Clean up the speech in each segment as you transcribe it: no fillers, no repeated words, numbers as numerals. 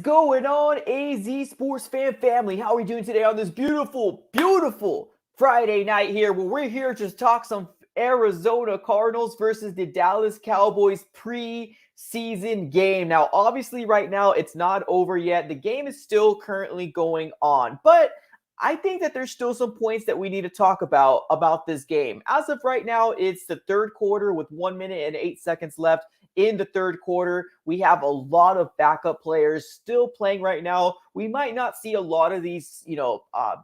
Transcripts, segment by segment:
going on, AZ Sports fan family? How are we doing today on this beautiful, beautiful Friday night here where we're here to talk some Arizona Cardinals versus the Dallas Cowboys preseason game. Now, obviously, right now, it's not over yet. The game is still currently going on, but I think that there's still some points that we need to talk about this game. As of right now, it's the third quarter with 1 minute and 8 seconds left in the third quarter. We have a lot of backup players still playing right now. We might not see a lot of these,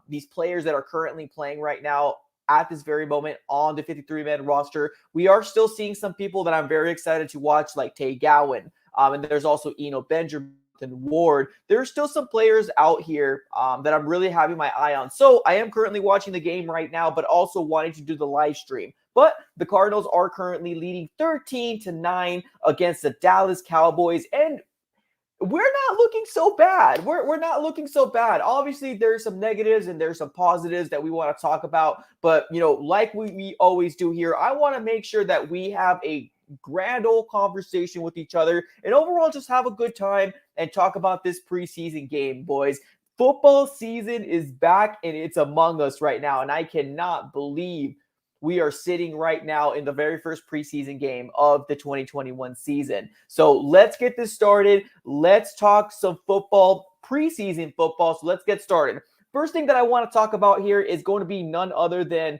these players that are currently playing right now at this very moment on the 53-man roster. We are still seeing some people that I'm very excited to watch, like Tay Gowan. And there's also Eno Benjamin Ward. There's still some players out here that I'm really having my eye on. So I am currently watching the game right now, but also wanting to do the live stream. But the Cardinals are currently leading 13-9 against the Dallas Cowboys, and we're not looking so bad. We're not looking so bad. Obviously, there's some negatives and there's some positives that we want to talk about. But, like we always do here, I want to make sure that we have a grand old conversation with each other and overall just have a good time and talk about this preseason game, boys. Football season is back and it's among us right now, and I cannot believe we are sitting right now in the very first preseason game of the 2021 season. So let's get this started. Let's talk some football, preseason football. So let's get started. First thing that I want to talk about here is going to be none other than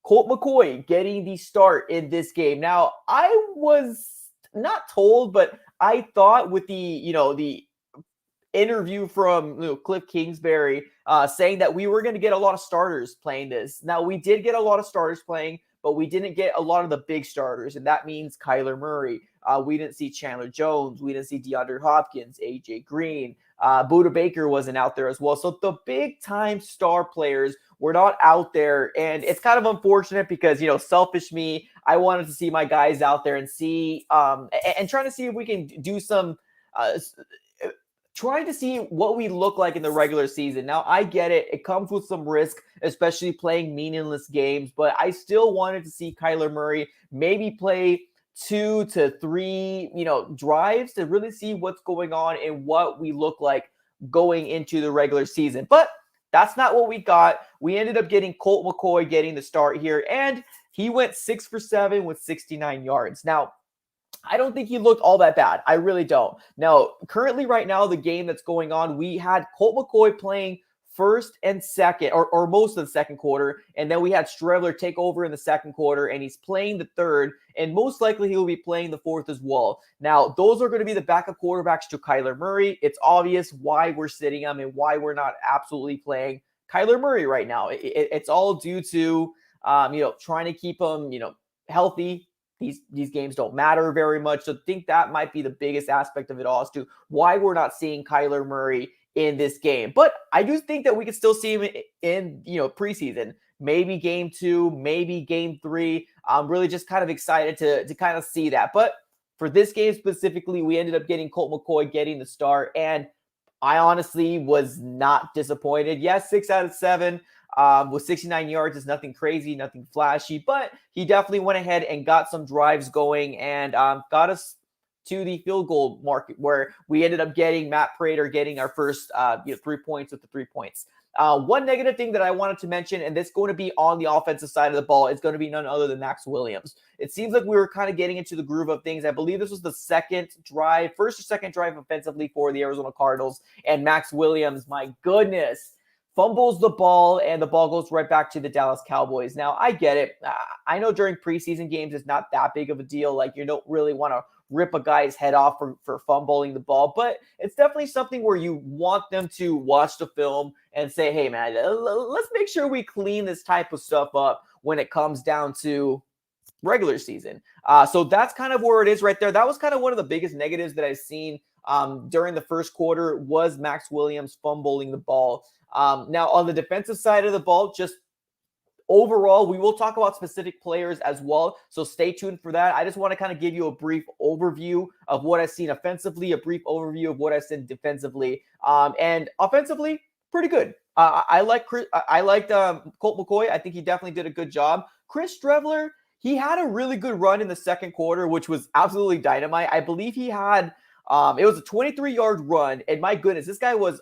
Colt McCoy getting the start in this game. Now, I was not told, but I thought with the interview from Cliff Kingsbury saying that we were going to get a lot of starters playing this. Now, we did get a lot of starters playing, but we didn't get a lot of the big starters, and that means Kyler Murray. We didn't see Chandler Jones. We didn't see DeAndre Hopkins, A.J. Green. Buda Baker wasn't out there as well. So the big-time star players were not out there, and it's kind of unfortunate because, selfish me, I wanted to see my guys out there and see and trying to see if we can do some trying to see what we look like in the regular season. Now, I get it. It comes with some risk, especially playing meaningless games, but I still wanted to see Kyler Murray maybe play 2 to 3, drives to really see what's going on and what we look like going into the regular season. But that's not what we got. We ended up getting Colt McCoy getting the start here, and he went 6 for 7 with 69 yards. Now, I don't think he looked all that bad. I really don't. Now, currently right now, the game that's going on, we had Colt McCoy playing first and second, or most of the second quarter, and then we had Streveler take over in the second quarter, and he's playing the third, and most likely he will be playing the fourth as well. Now, those are going to be the backup quarterbacks to Kyler Murray. It's obvious why we're sitting him and why we're not absolutely playing Kyler Murray right now. It's all due to, trying to keep him, healthy. These games don't matter very much. So I think that might be the biggest aspect of it all as to why we're not seeing Kyler Murray in this game. But I do think that we can still see him in preseason. Maybe game 2, maybe game 3. I'm really just kind of excited to kind of see that. But for this game specifically, we ended up getting Colt McCoy getting the start. And I honestly was not disappointed. Yes, 6 out of 7. With 69 yards is nothing crazy, nothing flashy, but he definitely went ahead and got some drives going and got us to the field goal market where we ended up getting Matt Prater getting our first 3 points with the 3 points. One negative thing that I wanted to mention, and this is going to be on the offensive side of the ball, is going to be none other than Max Williams. It seems like we were kind of getting into the groove of things. I believe this was the first or second drive offensively for the Arizona Cardinals, and Max Williams, my goodness, fumbles the ball, and the ball goes right back to the Dallas Cowboys. Now, I get it. I know during preseason games, it's not that big of a deal. Like, you don't really want to rip a guy's head off for fumbling the ball, but it's definitely something where you want them to watch the film and say, hey, man, let's make sure we clean this type of stuff up when it comes down to regular season. So that's kind of where it is right there. That was kind of one of the biggest negatives that I've seen during the first quarter was Max Williams fumbling the ball. Now, on the defensive side of the ball, just overall, we will talk about specific players as well, so stay tuned for that. I just want to kind of give you a brief overview of what I've seen offensively, a brief overview of what I've seen defensively, and offensively, pretty good. I liked Colt McCoy. I think he definitely did a good job. Chris Streveler, he had a really good run in the second quarter, which was absolutely dynamite. I believe he had It was a 23-yard run, and my goodness, this guy was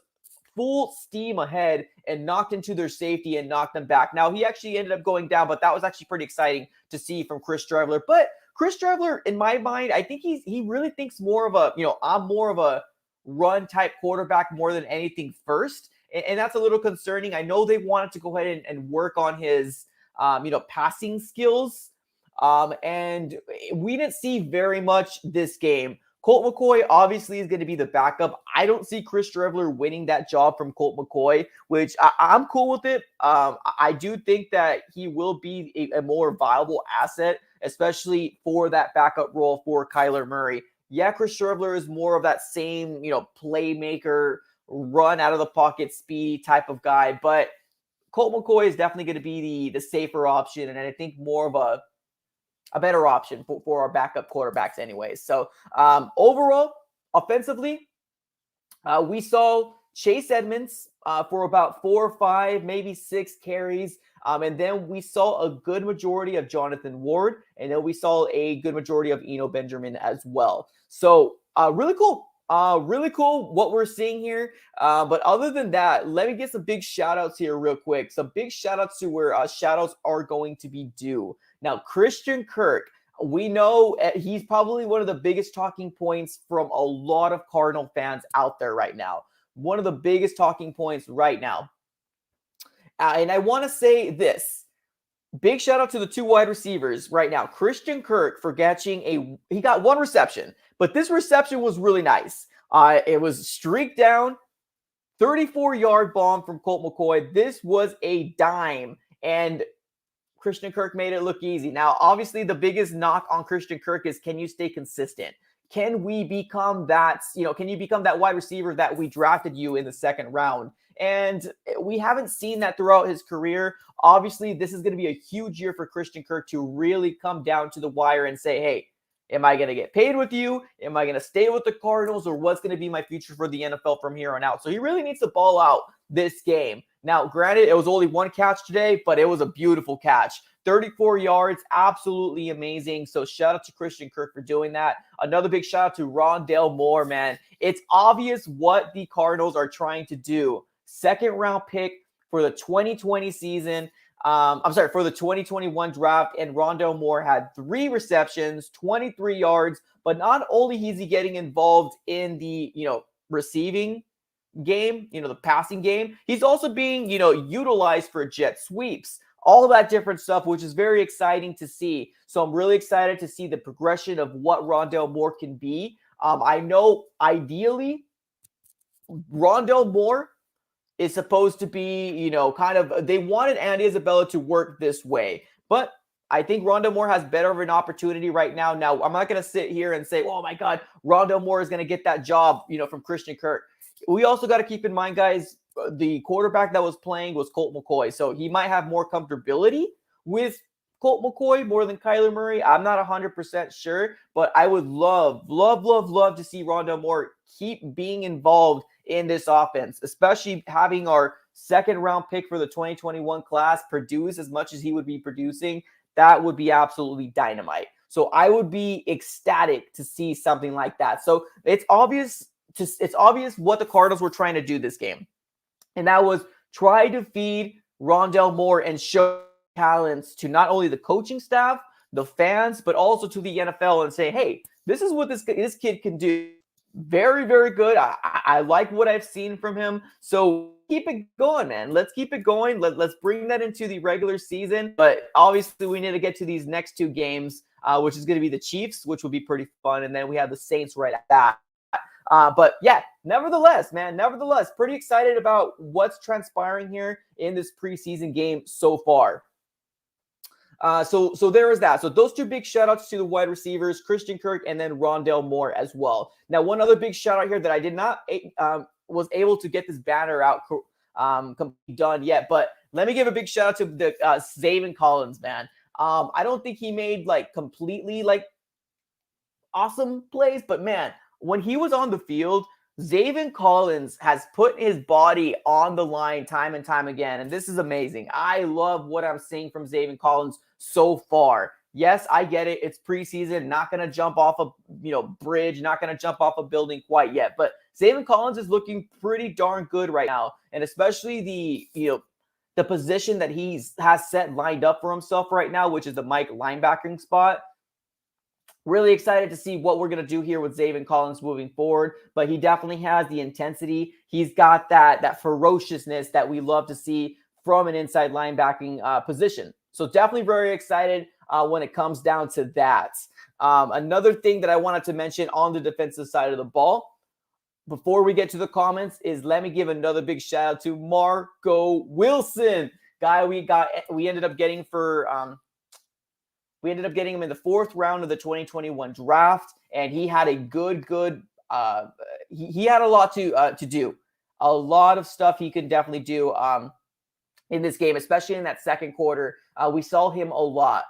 full steam ahead and knocked into their safety and knocked them back. Now, he actually ended up going down, but that was actually pretty exciting to see from Chris Streveler. But Chris Streveler, in my mind, I think he really thinks more of a, I'm more of a run type quarterback more than anything first. And that's a little concerning. I know they wanted to go ahead and work on his, passing skills. And we didn't see very much this game. Colt McCoy obviously is going to be the backup. I don't see Chris Streveler winning that job from Colt McCoy, which I'm cool with it. I do think that he will be a more viable asset, especially for that backup role for Kyler Murray. Yeah, Chris Streveler is more of that same, playmaker, run out of the pocket, speedy type of guy. But Colt McCoy is definitely going to be the safer option, and I think more of a better option for our backup quarterbacks anyways. So overall, offensively, we saw Chase Edmonds for about 4 or 5, maybe 6 carries. And then we saw a good majority of Jonathan Ward. And then we saw a good majority of Eno Benjamin as well. So really cool. Really cool what we're seeing here. But other than that, let me get some big shout outs here real quick. Some big shout outs to where shout outs are going to be due. Now, Christian Kirk, we know he's probably one of the biggest talking points from a lot of Cardinal fans out there right now. One of the biggest talking points right now. And I want to say this. Big shout out to the 2 wide receivers right now. Christian Kirk for catching he got 1 reception, but this reception was really nice. It was streaked down, 34-yard bomb from Colt McCoy. This was a dime, and Christian Kirk made it look easy. Now, obviously, the biggest knock on Christian Kirk is, can you stay consistent? Can we become that, can you become that wide receiver that we drafted you in the 2nd round? And we haven't seen that throughout his career. Obviously, this is going to be a huge year for Christian Kirk to really come down to the wire and say, hey, am I going to get paid with you? Am I going to stay with the Cardinals? Or what's going to be my future for the NFL from here on out? So he really needs to ball out this game. Now, granted, it was only 1 catch today, but it was a beautiful catch. 34 yards, absolutely amazing. So shout out to Christian Kirk for doing that. Another big shout out to Rondale Moore, man. It's obvious what the Cardinals are trying to do. 2nd round pick for the 2020 season. For the 2021 draft, and Rondale Moore had 3 receptions, 23 yards, but not only is he getting involved in the, receiving game, the passing game, he's also being, utilized for jet sweeps, all of that different stuff, which is very exciting to see. So I'm really excited to see the progression of what Rondale Moore can be. I know ideally Rondale Moore is supposed to be, they wanted Andy Isabella to work this way. But I think Rondale Moore has better of an opportunity right now. Now, I'm not going to sit here and say, oh my God, Rondale Moore is going to get that job, from Christian Kirk. We also got to keep in mind, guys, the quarterback that was playing was Colt McCoy. So he might have more comfortability with Colt McCoy more than Kyler Murray. I'm not 100% sure, but I would love to see Rondale Moore keep being involved in this offense, especially having our 2nd round pick for the 2021 class produce as much as he would be producing. That would be absolutely dynamite. So I would be ecstatic to see something like that. So it's obvious what the Cardinals were trying to do this game. And that was try to feed Rondale Moore and show talents to not only the coaching staff, the fans, but also to the NFL and say, hey, this is what this kid can do. Very, very good. I like what I've seen from him. So keep it going, man. Let's keep it going. Let's bring that into the regular season. But obviously, we need to get to these next 2 games, which is going to be the Chiefs, which will be pretty fun. And then we have the Saints right at that. But yeah, nevertheless, pretty excited about what's transpiring here in this preseason game so far. So there is that. So those 2 big shout outs to the wide receivers, Christian Kirk and then Rondale Moore as well. Now, one other big shout out here that I did not was able to get this banner out done yet, but let me give a big shout out to the Zaven Collins, man. I don't think he made completely awesome plays, but man, when he was on the field, Zaven Collins has put his body on the line time and time again, and this is amazing. I love what I'm seeing from Zaven Collins so far. Yes, I get it. It's preseason, not going to jump off a bridge, not going to jump off a building quite yet. But Zaven Collins is looking pretty darn good right now, and especially the position that has set lined up for himself right now, which is the Mike linebacking spot. Really excited to see what we're going to do here with Zaven Collins moving forward, but he definitely has the intensity. He's got that ferociousness that we love to see from an inside linebacking position. So definitely very excited when it comes down to that. Another thing that I wanted to mention on the defensive side of the ball, before we get to the comments, is let me give another big shout out to Marco Wilson. Guy we ended up getting we ended up getting him in the 4th round of the 2021 draft, and he had a good he had a lot to do. A lot of stuff he can definitely do in this game, especially in that second quarter. We saw him a lot.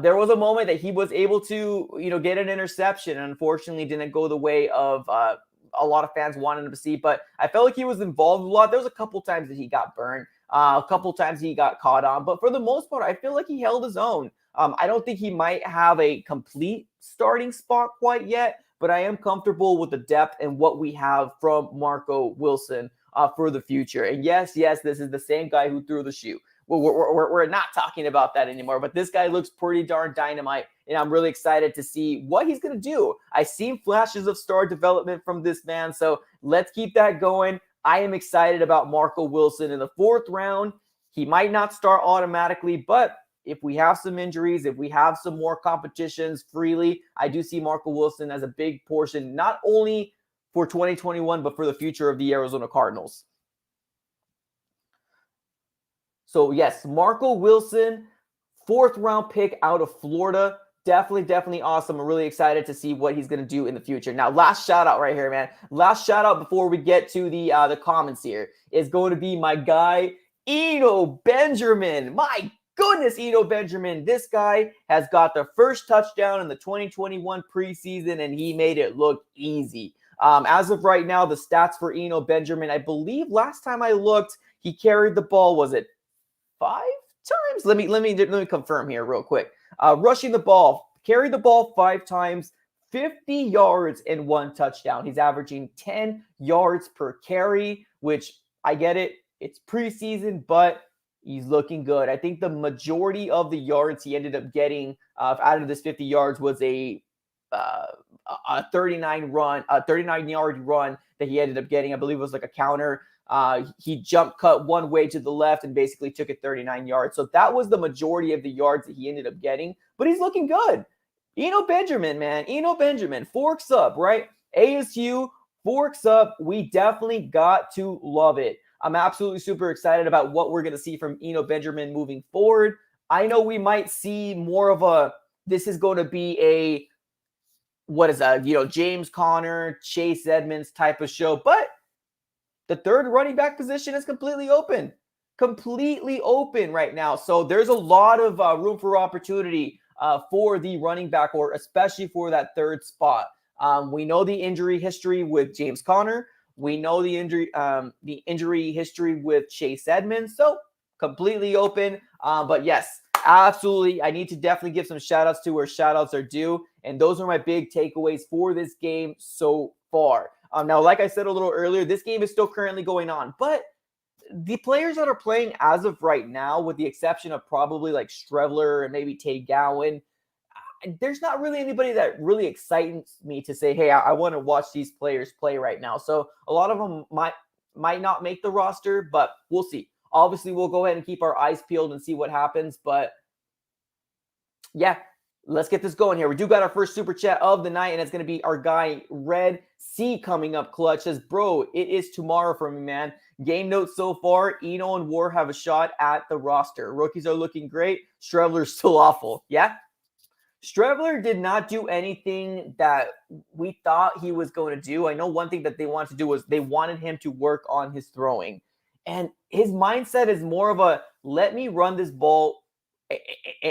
There was a moment that he was able to, get an interception, and unfortunately didn't go the way of a lot of fans wanted him to see, but I felt like he was involved a lot. There was a couple times that he got burned, a couple times he got caught on, but for the most part, I feel like he held his own. I don't think he might have a complete starting spot quite yet, but I am comfortable with the depth and what we have from Marco Wilson for the future. And yes, this is the same guy who threw the shoe. We're not talking about that anymore, but this guy looks pretty darn dynamite, and I'm really excited to see what he's going to do. I've seen flashes of star development from this man, so let's keep that going. I am excited about Marco Wilson in the 4th round. He might not start automatically, but if we have some injuries, if we have some more competitions freely, I do see Marco Wilson as a big portion, not only for 2021, but for the future of the Arizona Cardinals. So yes, Marco Wilson, 4th round pick out of Florida. Definitely awesome. I'm really excited to see what he's going to do in the future. Now, last shout out right here, man. Last shout out before we get to the comments here is going to be my guy, Eno Benjamin. My goodness, Eno Benjamin. This guy has got the first touchdown in the 2021 preseason, and he made it look easy. As of right now, the stats for Eno Benjamin, I believe last time I looked, he carried the ball, was it 5 times? Let me confirm here real quick. Rushing the ball, carried the ball 5 times, 50 yards and 1 touchdown. He's averaging 10 yards per carry, which I get it. It's preseason, but he's looking good. I think the majority of the yards he ended up getting out of this 50 yards was a 39-yard run that he ended up getting. I believe it was like a counter. He jump cut one way to the left and basically took it 39 yards. So that was the majority of the yards that he ended up getting, but he's looking good. Eno Benjamin, man. Eno Benjamin, forks up, right? ASU, forks up. We definitely got to love it. I'm absolutely super excited about what we're going to see from Eno Benjamin moving forward. I know we might see more of this is going to be a, James Conner, Chase Edmonds type of show, but the 3rd running back position is completely open right now. So there's a lot of room for opportunity for the running back, or especially for that 3rd spot. We know the injury history with James Conner. We know the injury history with Chase Edmonds. So completely open. But yes, absolutely. I need to definitely give some shout outs to where shout outs are due. And those are my big takeaways for this game so far. Now, like I said a little earlier, this game is still currently going on, but the players that are playing as of right now, with the exception of probably like Strevler and maybe Tay Gowan, there's not really anybody that really excites me to say, hey, I want to watch these players play right now. So a lot of them might not make the roster, but we'll see. Obviously, we'll go ahead and keep our eyes peeled and see what happens. But yeah, let's get this going here. We do got our first super chat of the night, and it's going to be our guy, Red C, coming up clutch. Says, bro, it is tomorrow for me, man. Game notes so far, Eno and War have a shot at the roster. Rookies are looking great. Strevler's still awful. Yeah? Strevler did not do anything that we thought he was going to do. I know one thing that they wanted to do was they wanted him to work on his throwing. And his mindset is more of a, let me run this ball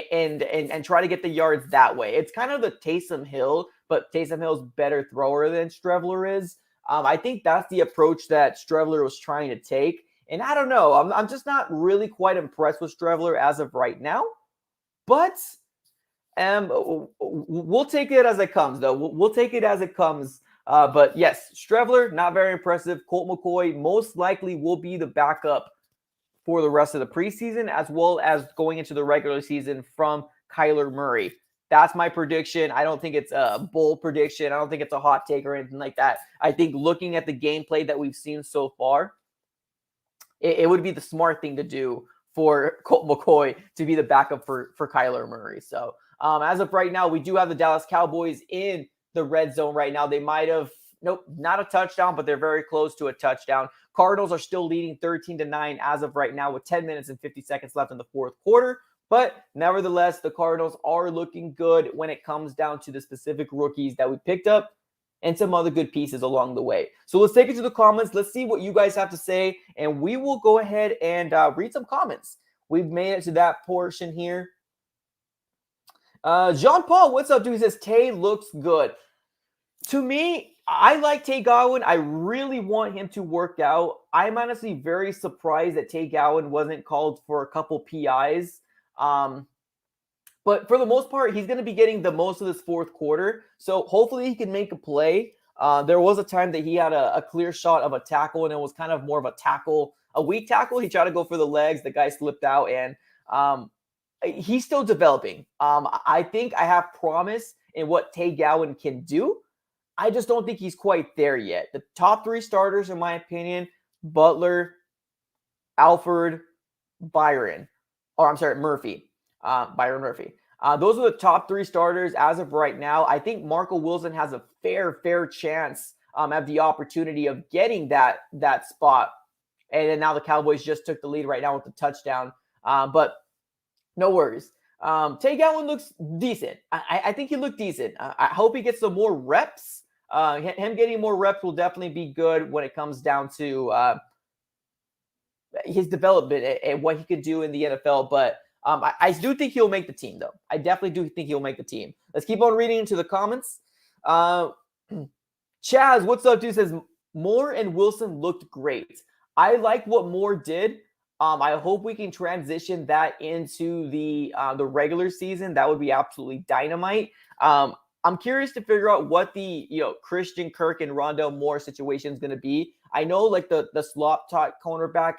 and try to get the yards that way. It's kind of the Taysom Hill, but Taysom Hill's better thrower than Strevler is. I think that's the approach that Strevler was trying to take. And I don't know. I'm just not really quite impressed with Strevler as of right now. But We'll take it as it comes, though. We'll take it as it comes. But yes, Strevler, not very impressive. Colt McCoy most likely will be the backup for the rest of the preseason, as well as going into the regular season from Kyler Murray. That's my prediction. I don't think it's a bold prediction. I don't think it's a hot take or anything like that. I think looking at the gameplay that we've seen so far, it would be the smart thing to do for Colt McCoy to be the backup for Kyler Murray. So as of right now, we do have the Dallas Cowboys in the red zone right now. They might have, nope, not a touchdown, but they're very close to a touchdown. Cardinals are still leading 13-9 as of right now with 10 minutes and 50 seconds left in the fourth quarter. But nevertheless, the Cardinals are looking good when it comes down to the specific rookies that we picked up and some other good pieces along the way. So let's take it to the comments. Let's see what you guys have to say, and we will go ahead and read some comments. We've made it to that portion here. Jean Paul, what's up, dude? He says, Tay looks good. To me, I like Tay Gowan. I really want him to work out. I'm honestly very surprised that Tay Gowan wasn't called for a couple PIs. But for the most part, he's going to be getting the most of this fourth quarter. So hopefully he can make a play. There was a time that he had a clear shot of a tackle, and it was kind of more of a tackle, a weak tackle. He tried to go for the legs. The guy slipped out, and he's still developing. I think I have promise in what Tay Gowan can do. I just don't think he's quite there yet. The top three starters, in my opinion, Butler, Alford, Murphy. Byron Murphy. Those are the top three starters as of right now. I think Marco Wilson has a fair chance at the opportunity of getting that spot. And then now the Cowboys just took the lead right now with the touchdown. But no worries. Tay Gowan looks decent. I think he looked decent. I hope he gets some more reps. Him getting more reps will definitely be good when it comes down to his development and what he could do in the NFL. But I do think he'll make the team, though. I definitely do think he'll make the team. Let's keep on reading into the comments. Chaz, what's up, dude? Says Moore and Wilson looked great. I like what Moore did. I hope we can transition that into the regular season. That would be absolutely dynamite. I'm curious to figure out what the Christian Kirk and Rondale Moore situation is going to be. I know like the slot top cornerback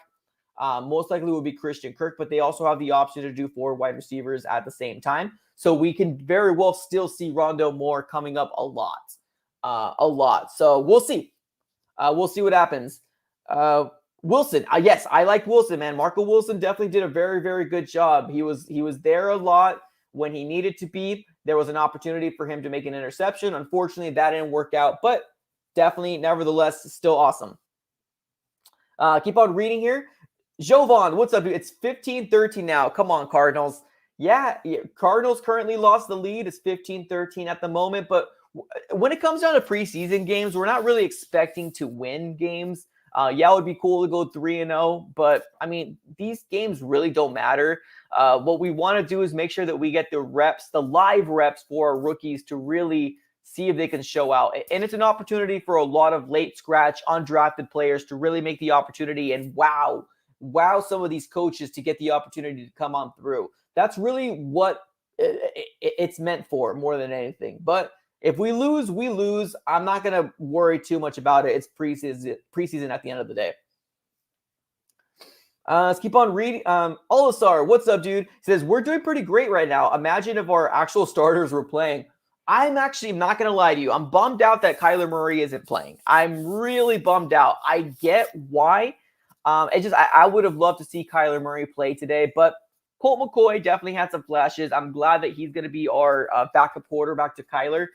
most likely will be Christian Kirk, but they also have the option to do 4 wide receivers at the same time. So we can very well still see Rondale Moore coming up a lot. So we'll see. We'll see what happens. Wilson, yes, I like Wilson, man. Marco Wilson definitely did a very good job. He was there a lot when he needed to be. There was an opportunity for him to make an interception. Unfortunately, that didn't work out, but definitely, nevertheless, still awesome. Keep on reading here. Jovan, what's up, dude? It's 15-13 now. Come on, Cardinals. Yeah, Cardinals currently lost the lead. It's 15-13 at the moment, but when it comes down to preseason games, we're not really expecting to win games. Yeah, it would be cool to go 3-0, but I mean, these games really don't matter. What we want to do is make sure that we get the reps, the live reps for our rookies to really see if they can show out. And it's an opportunity for a lot of late scratch, undrafted players to really make the opportunity and wow some of these coaches to get the opportunity to come on through. That's really what it's meant for more than anything. But if we lose, we lose. I'm not going to worry too much about it. It's preseason at the end of the day. Let's keep on reading. Olasar, what's up, dude? He says, we're doing pretty great right now. Imagine if our actual starters were playing. I'm actually not going to lie to you. I'm bummed out that Kyler Murray isn't playing. I'm really bummed out. I get why. I would have loved to see Kyler Murray play today, but Colt McCoy definitely had some flashes. I'm glad that he's going to be our backup quarterback to Kyler.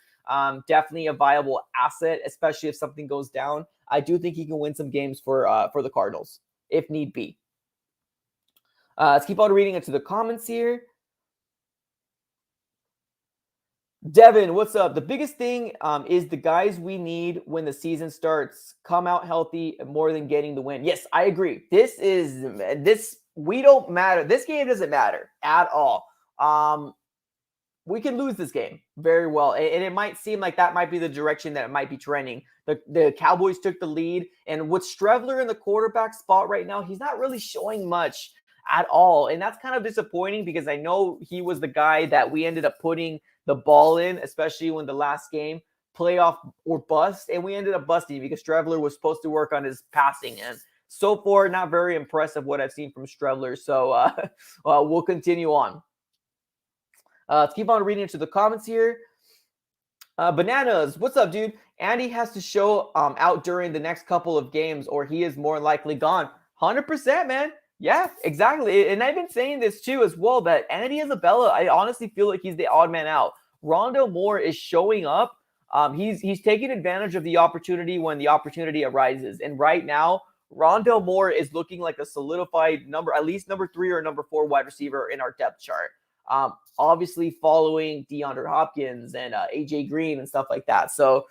Definitely a viable asset, especially if something goes down. I do think he can win some games for the Cardinals, if need be. Let's keep on reading into the comments here. Devin, what's up? The biggest thing is the guys we need when the season starts come out healthy more than getting the win. Yes, I agree. We don't matter. This game doesn't matter at all. We can lose this game very well. And it might seem like that might be the direction that it might be trending. The Cowboys took the lead. And with Strevler in the quarterback spot right now, he's not really showing much. at all. And that's kind of disappointing because I know he was the guy that we ended up putting the ball in, especially when the last game, playoff or bust. And we ended up busting because Streveler was supposed to work on his passing. And so far, not very impressive what I've seen from Streveler. So we'll continue on. Let's keep on reading into the comments here. Bananas, what's up, dude? Andy has to show out during the next couple of games or he is more likely gone. 100%, man. Yeah, exactly. And I've been saying this too as well, that Andy Isabella, I honestly feel like he's the odd man out. Rondo Moore is showing up. He's taking advantage of the opportunity when the opportunity arises. And right now, Rondo Moore is looking like a solidified at least number 3 or number 4 wide receiver in our depth chart. Obviously following DeAndre Hopkins and AJ Green and stuff like that. So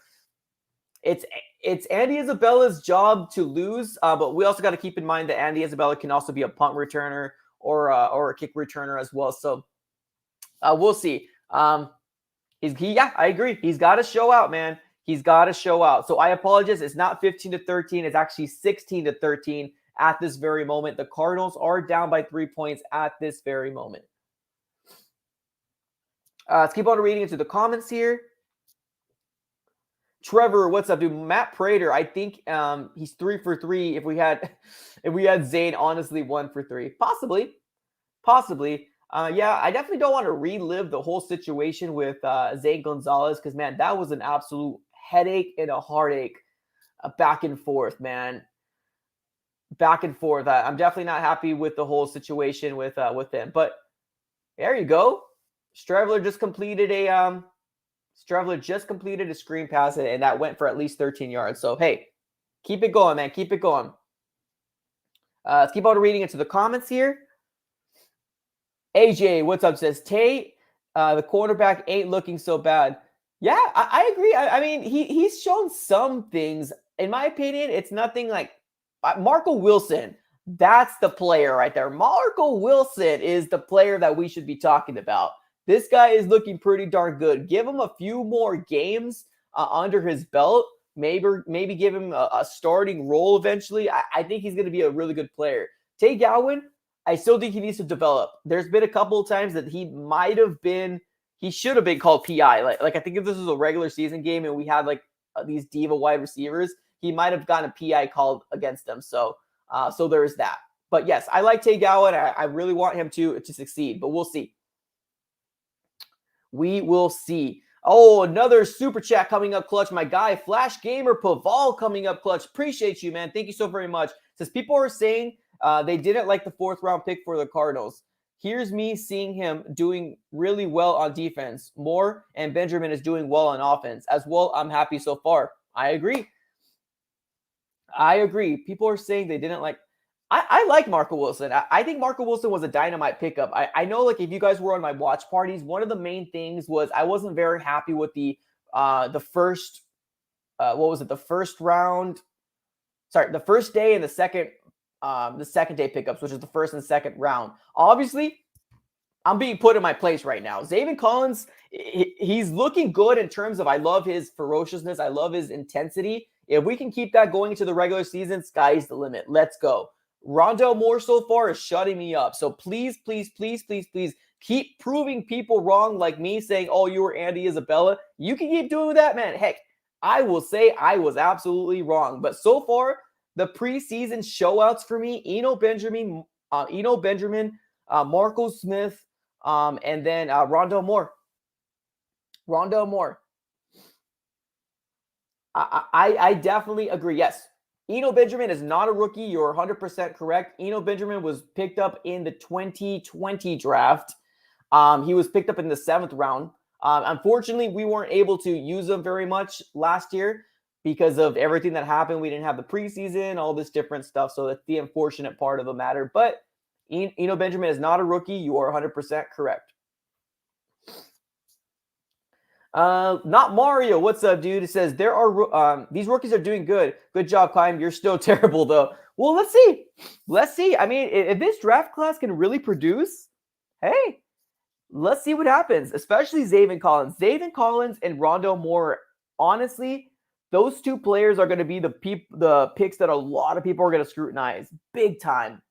it's Andy Isabella's job to lose, but we also got to keep in mind that Andy Isabella can also be a punt returner or a kick returner as well. So we'll see. I agree. He's got to show out, man. He's got to show out. So I apologize. It's not 15-13. It's actually 16-13 at this very moment. The Cardinals are down by 3 points at this very moment. Let's keep on reading into the comments here. Trevor, what's up, dude? Matt Prater, I think he's 3 for 3. If we had Zane, honestly, 1 for 3, possibly. Yeah, I definitely don't want to relive the whole situation with Zane Gonzalez because, man, that was an absolute headache and a heartache, back and forth, man. Back and forth. I'm definitely not happy with the whole situation with him. But there you go. Streveler just completed a screen pass, and that went for at least 13 yards. So, hey, keep it going, man. Keep it going. Let's keep on reading into the comments here. AJ, what's up? Says, Tay, the cornerback ain't looking so bad. Yeah, I agree. I mean, he's shown some things. In my opinion, it's nothing like Marco Wilson. That's the player right there. Marco Wilson is the player that we should be talking about. This guy is looking pretty darn good. Give him a few more games under his belt. Maybe give him a starting role eventually. I think he's going to be a really good player. Tay Gowan, I still think he needs to develop. There's been a couple of times that he should have been called PI. Like I think if this was a regular season game and we had like these diva wide receivers, he might have gotten a PI called against them. So there's that. But yes, I like Tay Gowan. I really want him to succeed, but we'll see. We will see. Oh, another super chat coming up clutch. My guy, Flash Gamer Paval coming up clutch. Appreciate you, man. Thank you so very much. Says people are saying they didn't like the 4th round pick for the Cardinals. Here's me seeing him doing really well on defense. Moore and Benjamin is doing well on offense. As well, I'm happy so far. I agree. People are saying they didn't like. I like Marco Wilson. I think Marco Wilson was a dynamite pickup. I know, like, if you guys were on my watch parties, one of the main things was I wasn't very happy with the first the first round. Sorry, the first day and the second day pickups, which is the first and second round. Obviously, I'm being put in my place right now. Zaven Collins, he's looking good in terms of I love his ferociousness. I love his intensity. If we can keep that going into the regular season, sky's the limit. Let's go. Rondo Moore so far is shutting me up. So please keep proving people wrong like me saying, oh, you were Andy Isabella. You can keep doing that, man. Heck, I will say I was absolutely wrong. But so far, the preseason showouts for me, Eno Benjamin, Marco Smith, and then Rondo Moore. I definitely agree. Yes. Eno Benjamin is not a rookie. You're 100% correct. Eno Benjamin was picked up in the 2020 draft. He was picked up in the 7th round. Unfortunately, we weren't able to use him very much last year because of everything that happened. We didn't have the preseason, all this different stuff. So that's the unfortunate part of the matter. But Eno Benjamin is not a rookie. You are 100% correct. Not Mario. What's up, dude? It says there are these rookies are doing good. Good job, Climb. You're still terrible though. Well, let's see. I mean, if this draft class can really produce, hey, let's see what happens. Especially Zaven Collins and Rondo Moore. Honestly, those two players are going to be the picks that a lot of people are going to scrutinize big time.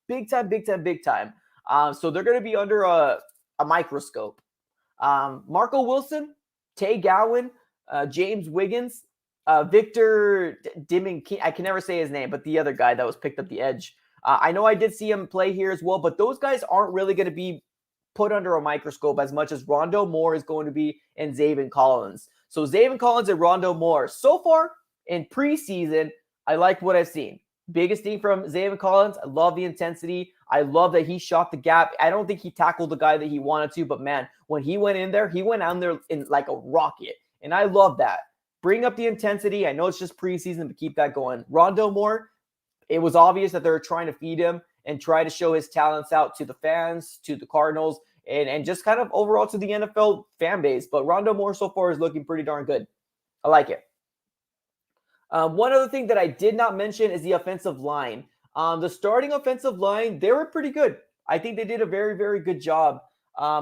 So they're going to be under a microscope. Marco Wilson, Tay Gowan, James Wiggins, Victor Dimming. I can never say his name, but the other guy that was picked up the edge. I know I did see him play here as well, but those guys aren't really going to be put under a microscope as much as Rondo Moore is going to be and Zaven Collins. So Zaven Collins and Rondo Moore. So far in preseason, I like what I've seen. Biggest thing from Zaven Collins, I love the intensity. I love that he shot the gap. I don't think he tackled the guy that he wanted to, but man, when he went in there, he went out there in like a rocket. And I love that. Bring up the intensity. I know it's just preseason, but keep that going. Rondo Moore, it was obvious that they were trying to feed him and try to show his talents out to the fans, to the Cardinals, and just kind of overall to the NFL fan base. But Rondo Moore so far is looking pretty darn good. I like it. One other thing that I did not mention is the offensive line. The starting offensive line, they were pretty good. I think they did a very, very good job.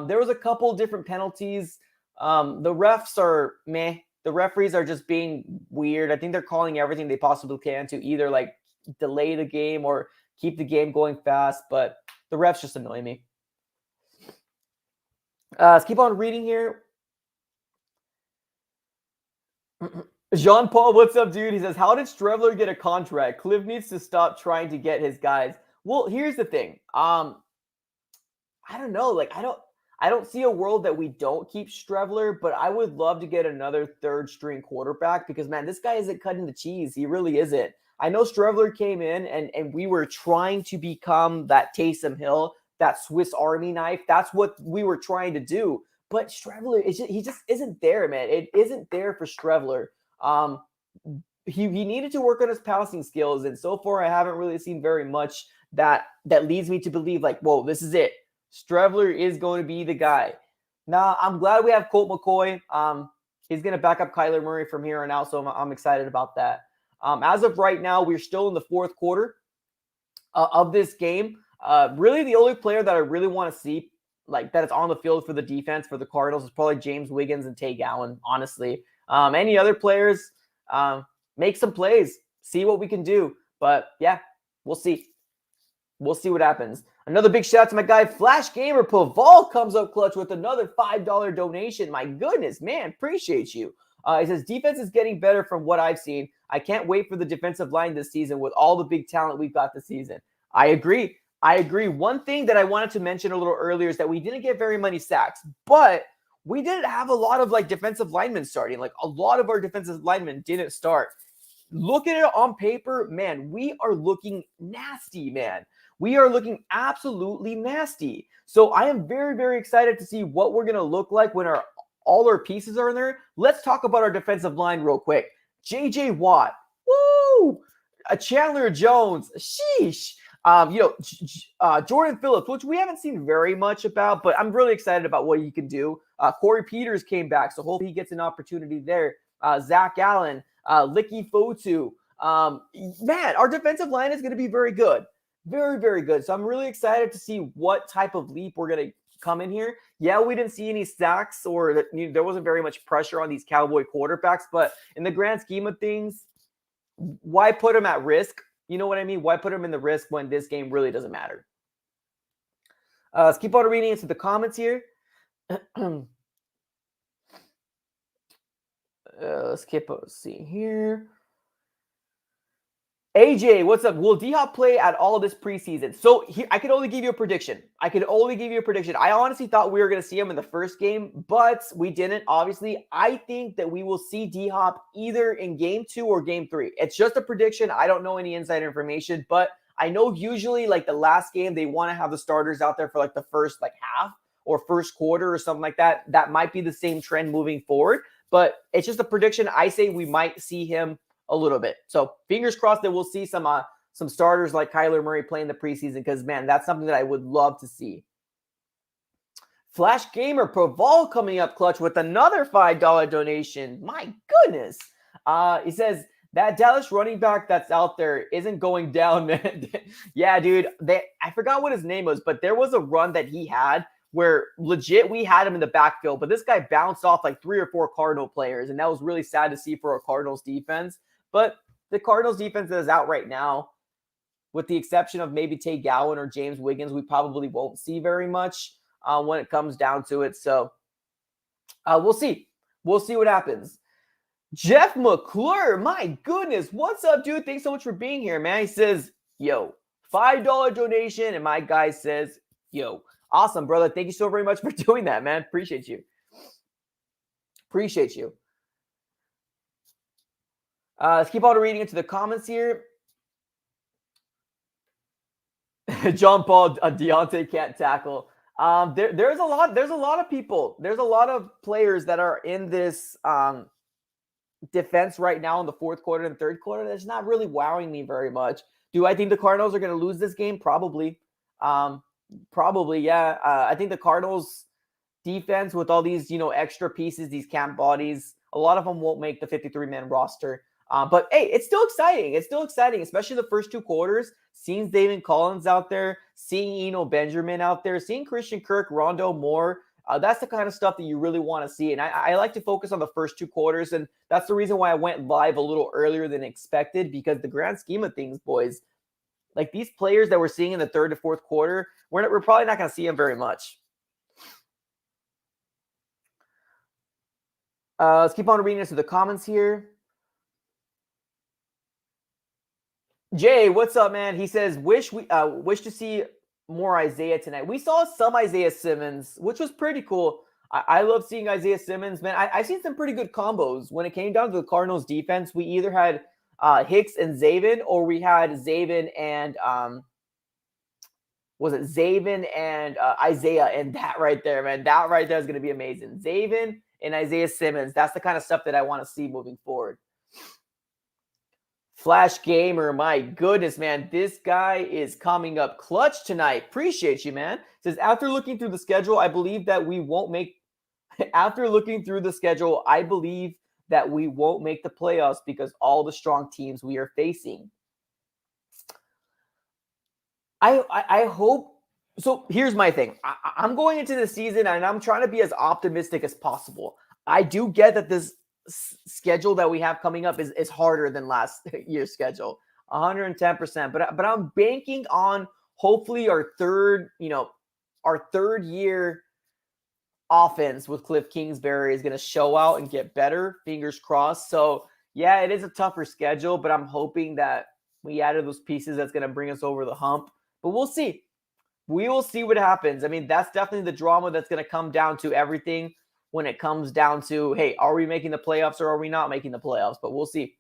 There was a couple different penalties. The refs are meh. The referees are just being weird. I think they're calling everything they possibly can to either like delay the game or keep the game going fast. But the refs just annoy me. Let's keep on reading here. Jean Paul, what's up, dude? He says, how did Strevler get a contract? Cliff needs to stop trying to get his guys. Well, here's the thing. I don't know. Like, I don't see a world that we don't keep Strevler, but I would love to get another third string quarterback because, man, this guy isn't cutting the cheese. He really isn't. I know Strevler came in and we were trying to become that Taysom Hill, that Swiss Army knife. That's what we were trying to do. But Strevler, he just isn't there, man. It isn't there for Strevler. He needed to work on his passing skills, and so far I haven't really seen very much that leads me to believe like, whoa, this is it. Strevler is going to be the guy. Now, I'm glad we have Colt McCoy. He's going to back up Kyler Murray from here on out, so I'm excited about that. As of right now, we're still in the fourth quarter of this game. Really, the only player that I really want to see like that is on the field for the defense for the Cardinals is probably James Wiggins and Tay Gowan, honestly. Any other players, make some plays, see what we can do. But yeah, we'll see. We'll see what happens. Another big shout out to my guy, Flash Gamer Paval comes up clutch with another $5 donation. My goodness, man, appreciate you. He says, defense is getting better from what I've seen. I can't wait for the defensive line this season with all the big talent we've got this season. I agree. One thing that I wanted to mention a little earlier is that we didn't get very many sacks, but we didn't have a lot of like defensive linemen starting. Like a lot of our defensive linemen didn't start. Looking at it on paper, man, we are looking nasty, man. We are looking absolutely nasty. So I am very, very excited to see what we're going to look like when all our pieces are in there. Let's talk about our defensive line real quick. J.J. Watt, woo! Chandler Jones, sheesh. Jordan Phillips, which we haven't seen very much about, but I'm really excited about what he can do. Corey Peters came back, so hopefully he gets an opportunity there. Zach Allen, Licky Fotu. Man, our defensive line is going to be very good. Very, very good. So I'm really excited to see what type of leap we're going to come in here. Yeah, we didn't see any sacks or there wasn't very much pressure on these Cowboy quarterbacks, but in the grand scheme of things, why put them at risk? You know what I mean? Why put them in the risk when this game really doesn't matter? Let's keep on reading into the comments here. Let's keep seeing here. AJ, what's up? Will D-Hop play at all this preseason? So I can only give you a prediction. I honestly thought we were going to see him in the first game, but we didn't. Obviously, I think that we will see D-Hop either in game 2 or game 3. It's just a prediction. I don't know any inside information, but I know usually like the last game, they want to have the starters out there for like the first like half or first quarter or something like that. That might be the same trend moving forward, but it's just a prediction. I say we might see him a little bit. So fingers crossed that we'll see some starters like Kyler Murray play in the preseason because, man, that's something that I would love to see. Flash Gamer Proval coming up clutch with another $5 donation. My goodness. He says, that Dallas running back that's out there isn't going down, man. Yeah, dude. I forgot what his name was, but there was a run that he had where legit we had him in the backfield, but this guy bounced off like 3 or 4 Cardinal players, and that was really sad to see for our Cardinals defense. But the Cardinals defense that is out right now, with the exception of maybe Tay Gowan or James Wiggins, we probably won't see very much when it comes down to it. So we'll see. We'll see what happens. Jeff McClure, my goodness. What's up, dude? Thanks so much for being here, man. He says, yo, $5 donation. And my guy says, yo, awesome, brother. Thank you so very much for doing that, man. Appreciate you. Appreciate you. Let's keep on reading into the comments here. John Paul, Deontay can't tackle. There's a lot of people. There's a lot of players that are in this defense right now in the fourth quarter and third quarter. That's not really wowing me very much. Do I think the Cardinals are going to lose this game? Probably. Probably, yeah. I think the Cardinals defense with all these, extra pieces, these camp bodies, a lot of them won't make the 53-man roster. But hey, it's still exciting. It's still exciting, especially the first two quarters. Seeing David Collins out there, seeing Eno Benjamin out there, seeing Christian Kirk, Rondo Moore. That's the kind of stuff that you really want to see. And I like to focus on the first two quarters. And that's the reason why I went live a little earlier than expected, because the grand scheme of things, boys, like these players that we're seeing in the third to fourth quarter, we're probably not going to see them very much. Let's keep on reading into the comments here. Jay, what's up, man? He says, wish to see more Isaiah tonight. We saw some Isaiah Simmons, which was pretty cool. I love seeing Isaiah Simmons, man. I've seen some pretty good combos. When it came down to the Cardinals defense, we either had Hicks and Zaven, or we had Zaven and Isaiah, and that right there, man. That right there is going to be amazing. Zaven and Isaiah Simmons. That's the kind of stuff that I want to see moving forward. Flash Gamer, my goodness, man. This guy is coming up clutch tonight. Appreciate you, man. Says, after looking through the schedule, I believe that we won't make the playoffs because all the strong teams we are facing. I hope. So here's my thing. I'm going into the season and I'm trying to be as optimistic as possible. I do get that this schedule that we have coming up is harder than last year's schedule, 110%. But I'm banking on hopefully our third year offense with Cliff Kingsbury is going to show out and get better. Fingers crossed. So yeah, it is a tougher schedule, but I'm hoping that we added those pieces that's going to bring us over the hump. But we'll see. We will see what happens. I mean, that's definitely the drama that's going to come down to everything when it comes down to, hey, are we making the playoffs or are we not making the playoffs? But we'll see.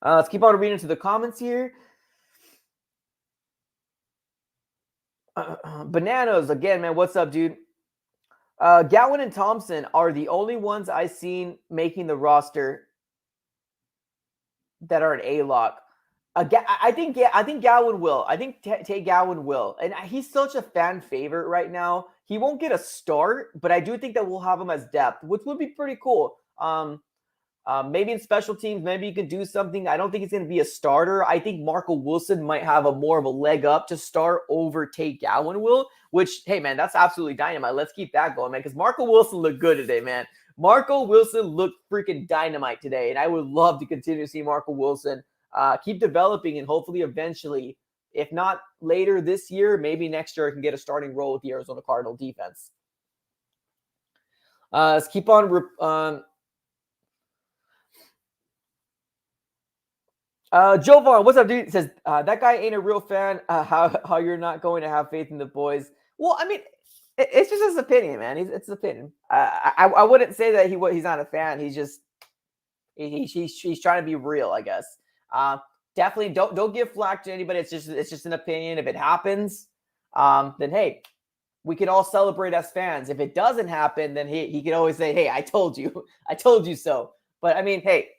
Let's keep on reading into the comments here. Bananas, again, man, what's up, dude? Gowan and Thompson are the only ones I've seen making the roster that are an A-lock. I think Gowan will. I think Tay Gowan will. And he's such a fan favorite right now. He won't get a start, but I do think that we'll have him as depth, which would be pretty cool. Maybe in special teams, maybe you could do something. I don't think it's going to be a starter. I think Marco Wilson might have more of a leg up to start over Tay Gowan will, which, hey, man, that's absolutely dynamite. Let's keep that going, man, because Marco Wilson looked good today, man. Marco Wilson looked freaking dynamite today, and I would love to continue to see Marco Wilson keep developing, and hopefully eventually, if not later this year, maybe next year I can get a starting role with the Arizona Cardinal defense. Let's keep on. Jovan, what's up, dude? Says, that guy ain't a real fan. How you're not going to have faith in the boys. Well, I mean, it's just his opinion, man. It's his opinion. I wouldn't say that he's not a fan. He's just he's trying to be real, I guess. Definitely don't give flack to anybody. It's just an opinion. If it happens, then hey, we can all celebrate as fans. If it doesn't happen, then he can always say, hey, I told you so. But I mean, hey,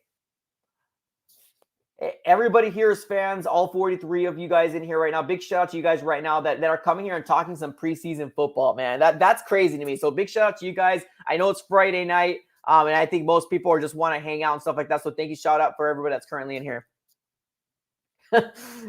everybody here is fans. All 43 of you guys in here right now. Big shout out to you guys right now that are coming here and talking some preseason football, man. That's crazy to me. So big shout out to you guys. I know it's Friday night, and I think most people are just want to hang out and stuff like that. So thank you, shout out for everybody that's currently in here.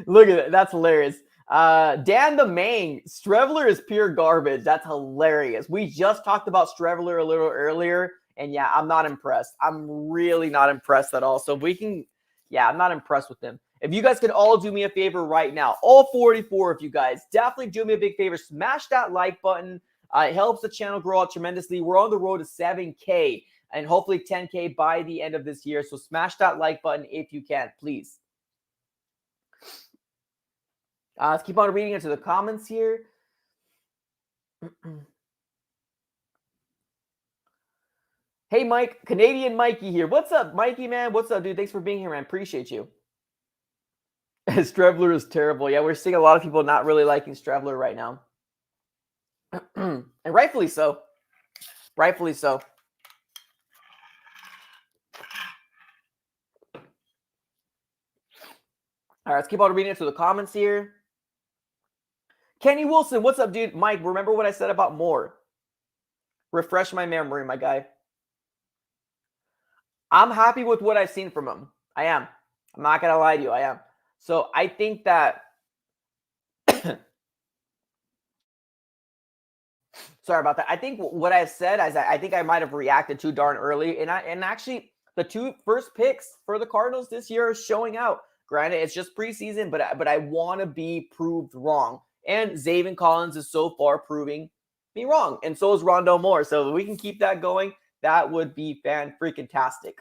Look at it. That's hilarious. Dan the Main, Strevler is pure garbage. That's hilarious. We just talked about Strevler a little earlier, and yeah, I'm not impressed. I'm really not impressed at all. So if we can, yeah, I'm not impressed with him. If you guys could all do me a favor right now, all 44 of you guys, definitely do me a big favor. Smash that like button. It helps the channel grow out tremendously. We're on the road to 7K and hopefully 10K by the end of this year. So smash that like button if you can, please. Let's keep on reading into the comments here. Hey, Mike, Canadian Mikey here. What's up, Mikey, man? What's up, dude? Thanks for being here, man. Appreciate you. Strebler is terrible. Yeah, we're seeing a lot of people not really liking Strebler right now. And rightfully so. Rightfully so. All right, let's keep on reading into the comments here. Kenny Wilson, what's up, dude? Mike, remember what I said about Moore? Refresh my memory, my guy. I'm happy with what I've seen from him. I am. I'm not going to lie to you. I am. So I think that sorry about that. I think what I've said is I think I might have reacted too darn early. And actually the two first picks for the Cardinals this year are showing out. Granted, it's just preseason, but I want to be proved wrong. And Zaven Collins is so far proving me wrong. And so is Rondell Moore. So if we can keep that going, that would be fan-freaking-tastic.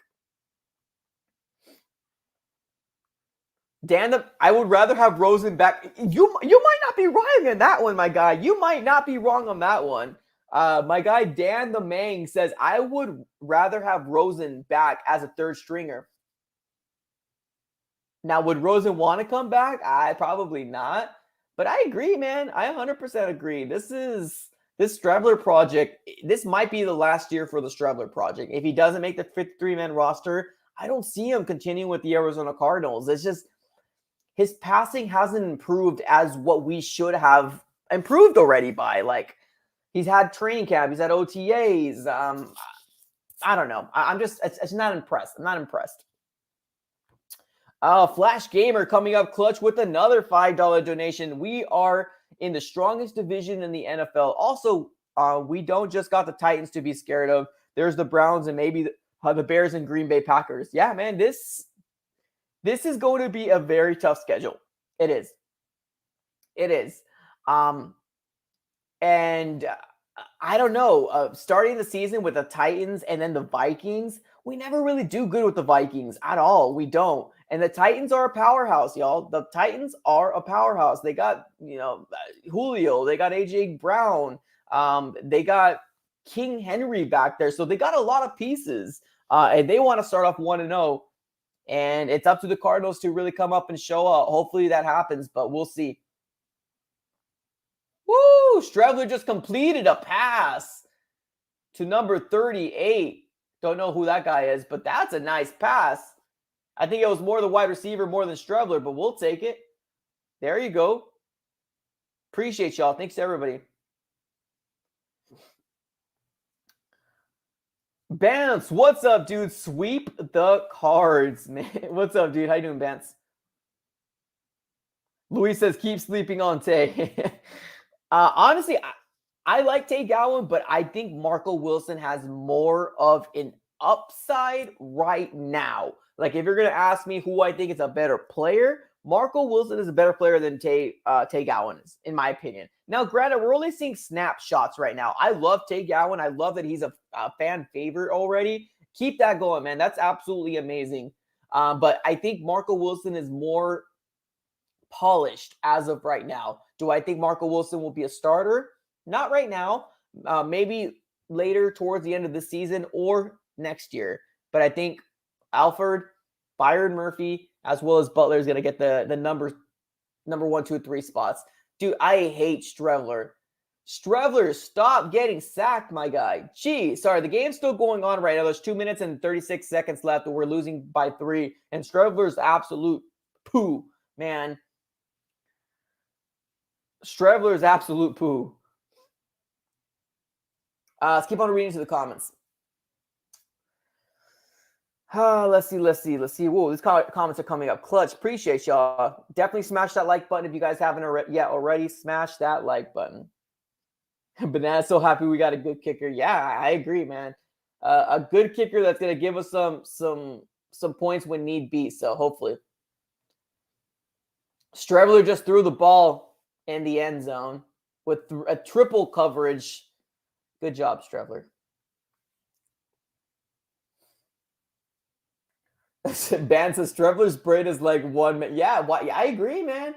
Dan, I would rather have Rosen back. You might not be wrong on that one, my guy. You might not be wrong on that one. My guy Dan the Mang says, I would rather have Rosen back as a third stringer. Now, would Rosen want to come back? Probably not. But I agree, man. I 100% agree. This Strebler project, this might be the last year for the Strebler project. If he doesn't make the 53-man roster, I don't see him continuing with the Arizona Cardinals. It's just his passing hasn't improved as what we should have improved already by. Like, he's had training camp, he's had OTAs. I don't know. I'm just, it's not impressed. I'm not impressed. Flash Gamer coming up clutch with another $5 donation. We are in the strongest division in the NFL. Also, we don't just got the Titans to be scared of. There's the Browns and maybe the Bears and Green Bay Packers. Yeah, man, this is going to be a very tough schedule. It is. It is. And I don't know. Starting the season with the Titans and then the Vikings, we never really do good with the Vikings at all. We don't. And the Titans are a powerhouse, y'all. The Titans are a powerhouse. They got, Julio. They got A.J. Brown. They got King Henry back there. So they got a lot of pieces. And they want to start off 1-0. And it's up to the Cardinals to really come up and show up. Hopefully that happens, but we'll see. Woo! Strebler just completed a pass to number 38. Don't know who that guy is, but that's a nice pass. I think it was more the wide receiver more than Strebler, but we'll take it. There you go. Appreciate y'all. Thanks to everybody. Bance, what's up, dude? Sweep the cards, man. What's up, dude? How you doing, Bance? Luis says, keep sleeping on Tay. Honestly, I like Tay Gowan, but I think Marco Wilson has more of an upside right now. Like, if you're going to ask me who I think is a better player, Marco Wilson is a better player than Tay Gowan is, in my opinion. Now, granted, we're only seeing snapshots right now. I love Tay Gowan. I love that he's a fan favorite already. Keep that going, man. That's absolutely amazing. But I think Marco Wilson is more polished as of right now. Do I think Marco Wilson will be a starter? Not right now. Maybe later towards the end of the season or next year. But I think Alford, Byron Murphy, as well as Butler is going to get the number 1, 2, 3 spots. Dude, I hate Strebler. Strebler, stop getting sacked, my guy. Gee, sorry, the game's still going on right now. There's 2 minutes and 36 seconds left, and we're losing by 3. And Strebler's absolute poo, man. Strebler's absolute poo. Let's keep on reading to the comments. Let's see. Whoa, these comments are coming up clutch. Appreciate y'all. Definitely smash that like button if you guys haven't yet already. Smash that like button. Banana's so happy we got a good kicker. Yeah, I agree, man. A good kicker that's going to give us some points when need be. So hopefully. Strebler just threw the ball in the end zone with a triple coverage. Good job, Strebler. Ban says Strebler's brain is like 1 minute. Yeah, I agree, man.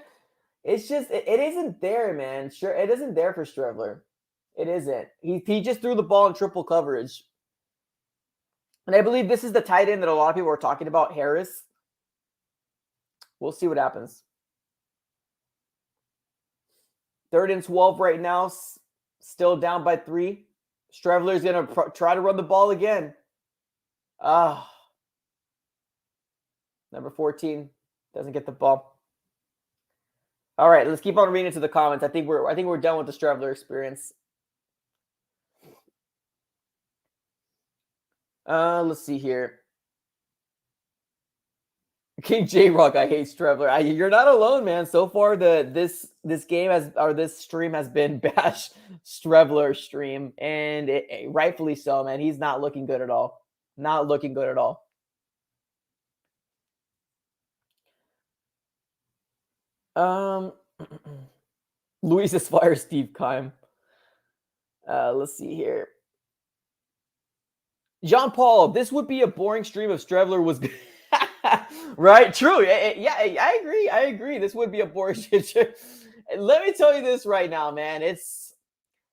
It's just it isn't there, man. Sure, it isn't there for Strebler. It isn't. He just threw the ball in triple coverage. And I believe this is the tight end that a lot of people are talking about, Harris. We'll see what happens. 3rd and 12 right now. Still down by 3. Strebler's going to try to run the ball again. Number 14 doesn't get the ball. All right, let's keep on reading into the comments. I think we're done with the Strebler experience. Let's see here. King J Rock, I hate Strebler. You're not alone, man. So far, this stream has been bash Strebler stream, and rightfully so, man. He's not looking good at all. Not looking good at all. Luis Aspire, Steve Keim. Let's see here. Jean Paul, this would be a boring stream if Strebler was good. Right? True. Yeah, I agree. I agree. This would be a boring stream. Let me tell you this right now, man.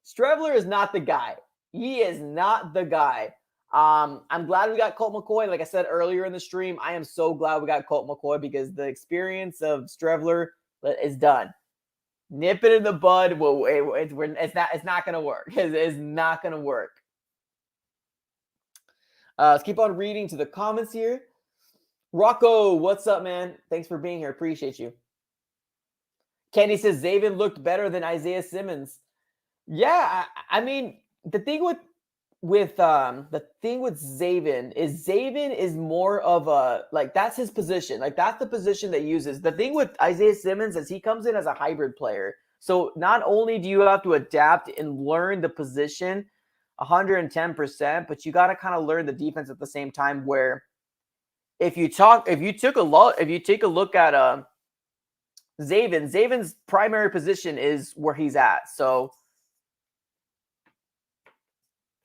Strebler is not the guy. He is not the guy. I'm glad we got Colt McCoy. Like I said earlier in the stream, I am so glad we got Colt McCoy because the experience of Strebler is done. Nip it in the bud. It's not going to work. It's not going to work. Let's keep on reading to the comments here. Rocco, what's up, man? Thanks for being here. Appreciate you. Kenny says Zaven looked better than Isaiah Simmons. Yeah, I mean, the thing with Zaven is more of a, like, that's his position. Like, that's the position that uses. The thing with Isaiah Simmons is he comes in as a hybrid player. So not only do you have to adapt and learn the position 110%, but you got to kind of learn the defense at the same time, where if you take a look at Zaven's primary position is where he's at. So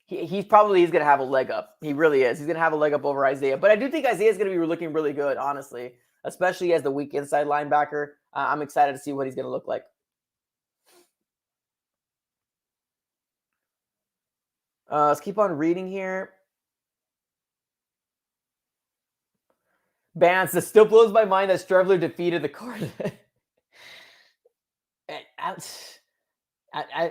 he's going to have a leg up. He really is. He's going to have a leg up over Isaiah. But I do think Isaiah's going to be looking really good, honestly, especially as the weak inside linebacker. I'm excited to see what he's going to look like. Let's keep on reading here. Bance, it still blows my mind that Strebler defeated the Cardinals.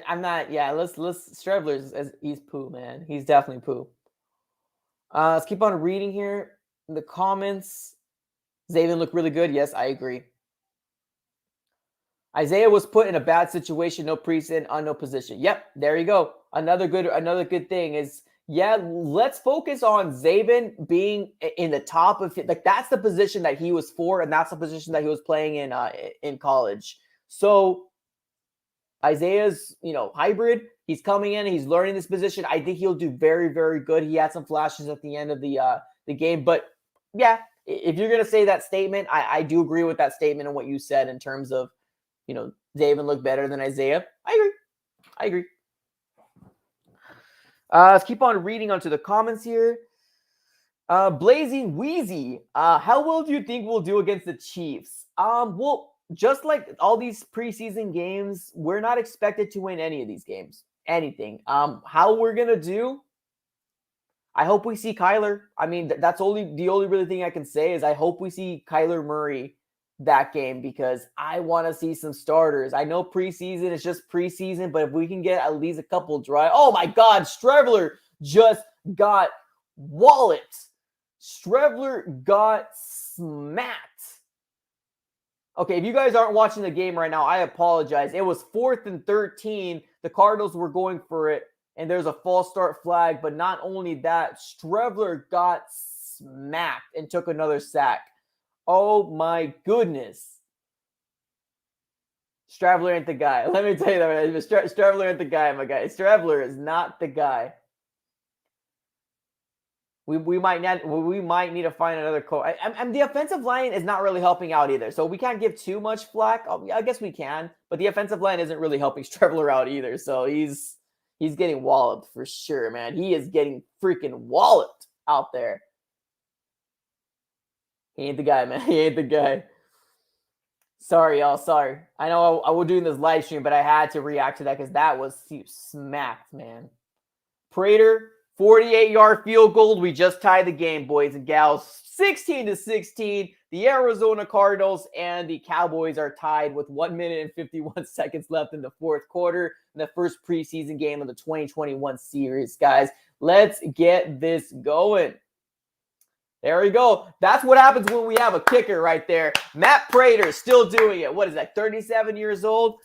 I'm not. Yeah, let's Strebler's he's poo, man. He's definitely poo. Let's keep on reading here in the comments. Zaven looked really good. Yes, I agree. Isaiah was put in a bad situation, no preseason, on no position. Yep, there you go. Another good thing is, yeah, let's focus on Zaven being in the top of, like, that's the position that he was for, and that's the position that he was playing in college. So Isaiah's, hybrid. He's coming in, he's learning this position. I think he'll do very, very good. He had some flashes at the end of the game, but yeah, if you're gonna say that statement, I do agree with that statement and what you said in terms of, Zaven looked better than Isaiah. I agree. Let's keep on reading onto the comments here. Blazing Wheezy, how well do you think we'll do against the Chiefs? Well, just like all these preseason games, we're not expected to win any of these games. Anything. How we're gonna do? I hope we see Kyler. I mean, that's the only really thing I can say is I hope we see Kyler Murray that game, because I want to see some starters. I know preseason is just preseason, but if we can get at least a couple dry. Oh my God, Strebler just got walloped. Strebler got smacked. Okay, if you guys aren't watching the game right now, I apologize. It was 4th and 13. The Cardinals were going for it, and there's a false start flag. But not only that, Strebler got smacked and took another sack. Oh my goodness. Strebler ain't the guy. Let me tell you that. Strebler ain't the guy, my guy. Strebler is not the guy. We might need to find another coach. And the offensive line is not really helping out either, so we can't give too much flack. I guess we can, but the offensive line isn't really helping Streveler out either. So he's getting walloped for sure, man. He is getting freaking walloped out there. He ain't the guy, man. He ain't the guy. Sorry, y'all. Sorry. I know I was doing this live stream, but I had to react to that because that was smacked, man. Prater, 48-yard field goal. We just tied the game, boys and gals. 16-16. The Arizona Cardinals and the Cowboys are tied with 1 minute and 51 seconds left in the fourth quarter in the first preseason game of the 2021 series, guys. Let's get this going. There we go. That's what happens when we have a kicker right there. Matt Prater still doing it. What is that, 37 years old?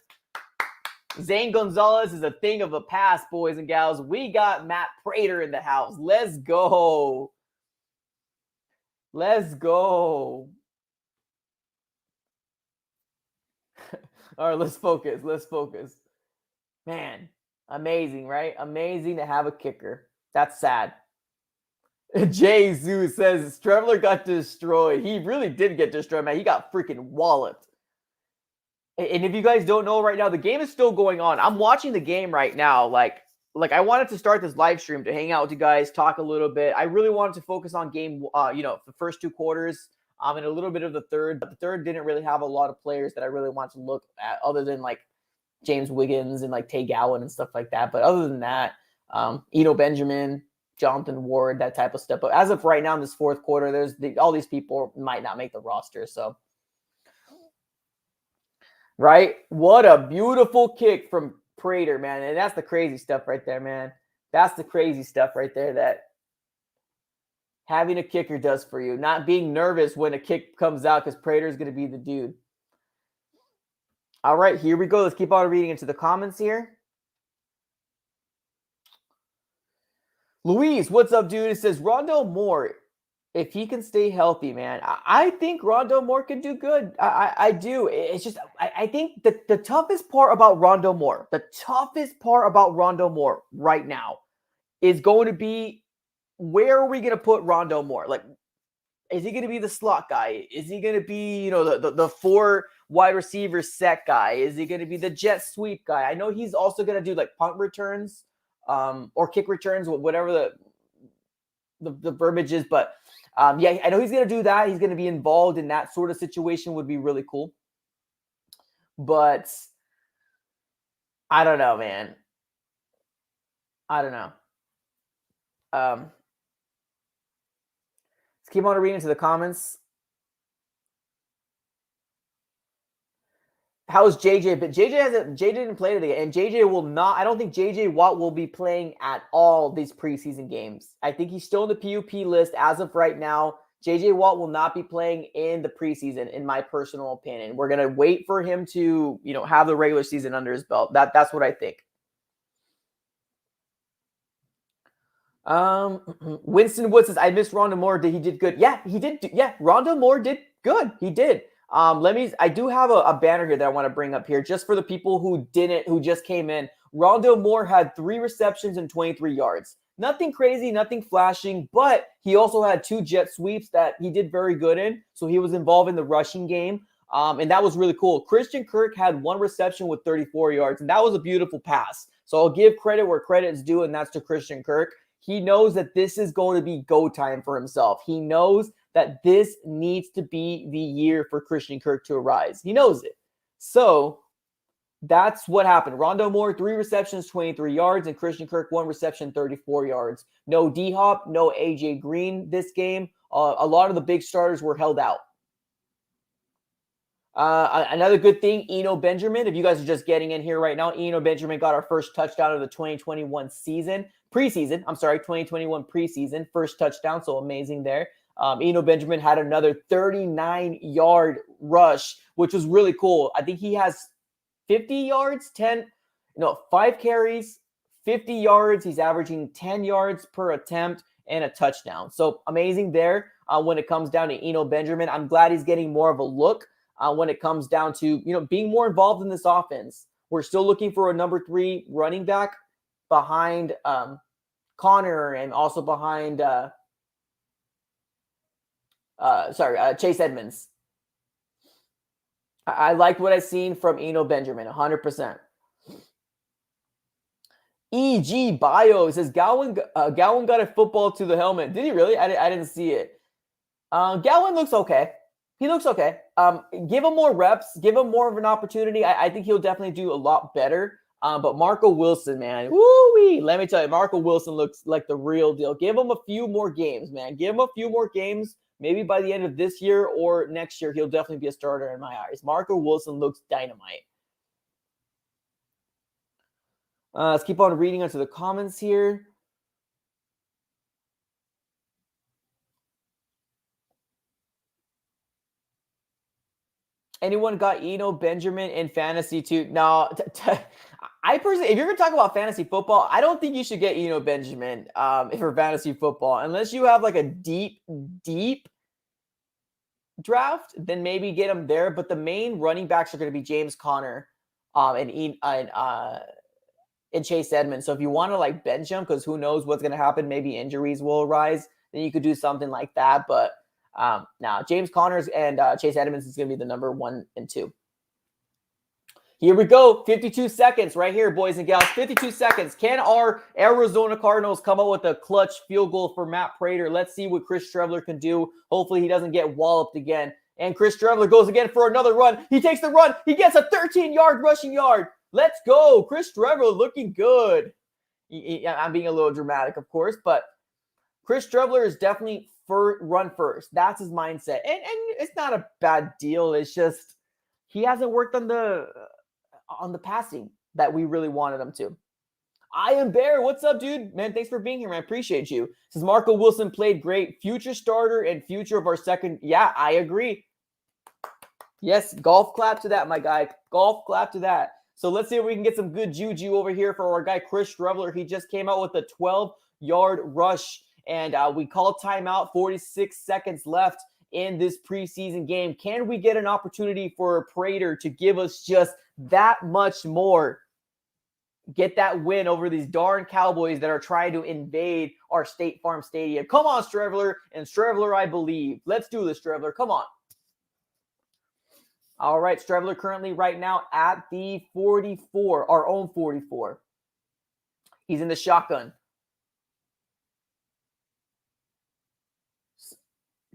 Zane Gonzalez is a thing of the past, boys and gals. We got Matt Prater in the house. Let's go. Let's go. All right, let's focus. Let's focus. Man, amazing, right? Amazing to have a kicker. That's sad. Jay Zoo says Streveler got destroyed. He really did get destroyed, man. He got freaking walloped. And if you guys don't know right now, the game is still going on. I'm watching the game right now. Like I wanted to start this live stream to hang out with you guys, talk a little bit. I really wanted to focus on game, the first two quarters, and a little bit of the third. But the third didn't really have a lot of players that I really wanted to look at, other than like James Wiggins and like Tay Gowan and stuff like that. But other than that, Eno Benjamin, Jonathan Ward, that type of stuff. But as of right now in this fourth quarter, all these people might not make the roster. So, right? What a beautiful kick from Prater, man. And that's the crazy stuff right there, man. That's the crazy stuff right there that having a kicker does for you. Not being nervous when a kick comes out because Prater is going to be the dude. All right, here we go. Let's keep on reading into the comments here. Luis, what's up, dude? It says Rondale Moore, if he can stay healthy, man, I think Rondale Moore can do good. I do. It's just I think the toughest part about Rondale Moore, right now is going to be, where are we going to put Rondale Moore? Like, is he going to be the slot guy? Is he going to be, the four wide receiver set guy? Is he going to be the jet sweep guy? I know he's also going to do like punt returns. Or kick returns, whatever the verbiage is. But yeah, I know he's going to do that. He's going to be involved in that sort of situation. Would be really cool. But I don't know, man. I don't know. Let's keep on reading into the comments. How's JJ? But JJ didn't play today, and JJ will not. I don't think JJ Watt will be playing at all these preseason games. I think he's still in the PUP list as of right now. JJ Watt will not be playing in the preseason, in my personal opinion. We're gonna wait for him to, have the regular season under his belt. That's what I think. Winston Wood says, I miss Rondale Moore. He did good. Yeah, he did. Yeah, Rondale Moore did good. He did. I do have a banner here that I want to bring up here just for the people who just came in. Rondale Moore had 3 receptions and 23 yards. Nothing crazy, nothing flashing, but he also had 2 jet sweeps that he did very good in. So he was involved in the rushing game. And that was really cool. Christian Kirk had 1 reception with 34 yards, and that was a beautiful pass. So I'll give credit where credit is due, and that's to Christian Kirk. He knows that this is going to be go time for himself. He knows that this needs to be the year for Christian Kirk to arise. He knows it. So that's what happened. Rondale Moore, 3 receptions, 23 yards, and Christian Kirk, 1 reception, 34 yards. No D-Hop, no A.J. Green this game. A lot of the big starters were held out. Another good thing, Eno Benjamin, if you guys are just getting in here right now, Eno Benjamin got our first touchdown of the 2021 preseason, first touchdown, so amazing there. Eno Benjamin had another 39-yard rush, which was really cool. I think he has 50 yards, 5 carries, 50 yards. He's averaging 10 yards per attempt and a touchdown. So amazing there when it comes down to Eno Benjamin. I'm glad he's getting more of a look when it comes down to, being more involved in this offense. We're still looking for a number 3 running back behind Connor and also behind Chase Edmonds. I liked what I've seen from Eno Benjamin, 100%. EG Bio says Gowan got a football to the helmet. Did he really? I didn't see it. Gowan looks okay. He looks okay. Give him more reps. Give him more of an opportunity. I think he'll definitely do a lot better. But Marco Wilson, man, woo-wee. Let me tell you, Marco Wilson looks like the real deal. Give him a few more games, man. Give him a few more games. Maybe by the end of this year or next year, he'll definitely be a starter in my eyes. Marco Wilson looks dynamite. Let's keep on reading onto the comments here. Anyone got Eno Benjamin in fantasy too? No, I personally, if you're going to talk about fantasy football, I don't think you should get Eno Benjamin for fantasy football unless you have like a deep draft. Then maybe get him there. But the main running backs are going to be James Conner and Chase Edmonds. So if you want to like bench him, because who knows what's going to happen, maybe injuries will arise, then you could do something like that. But now James Connors and Chase Edmonds is going to be the number 1 and 2. Here we go. 52 seconds right here, boys and gals. 52 seconds. Can our Arizona Cardinals come up with a clutch field goal for Matt Prater? Let's see what Chris Streveler can do. Hopefully he doesn't get walloped again. And Chris Streveler goes again for another run. He takes the run. He gets a 13-yard rushing yard. Let's go. Chris Streveler looking good. I'm being a little dramatic, of course, but Chris Streveler is definitely run first. That's his mindset. And it's not a bad deal. It's just he hasn't worked on the passing that we really wanted him to. I am Bear. What's up, dude? Man, thanks for being here, man. Appreciate you. Says Marco Wilson played great. Future starter and future of our second. Yeah, I agree. Yes, golf clap to that, my guy. Golf clap to that. So let's see if we can get some good juju over here for our guy, Chris Streveler. He just came out with a 12-yard rush, and we call timeout. 46 seconds left in this preseason game. Can we get an opportunity for Prater to give us just that much more? Get that win over these darn Cowboys that are trying to invade our State Farm Stadium. Come on, Streveler. And Streveler, I believe. Let's do this, Streveler. Come on. All right, Streveler currently right now at the 44, our own 44. He's in the shotgun.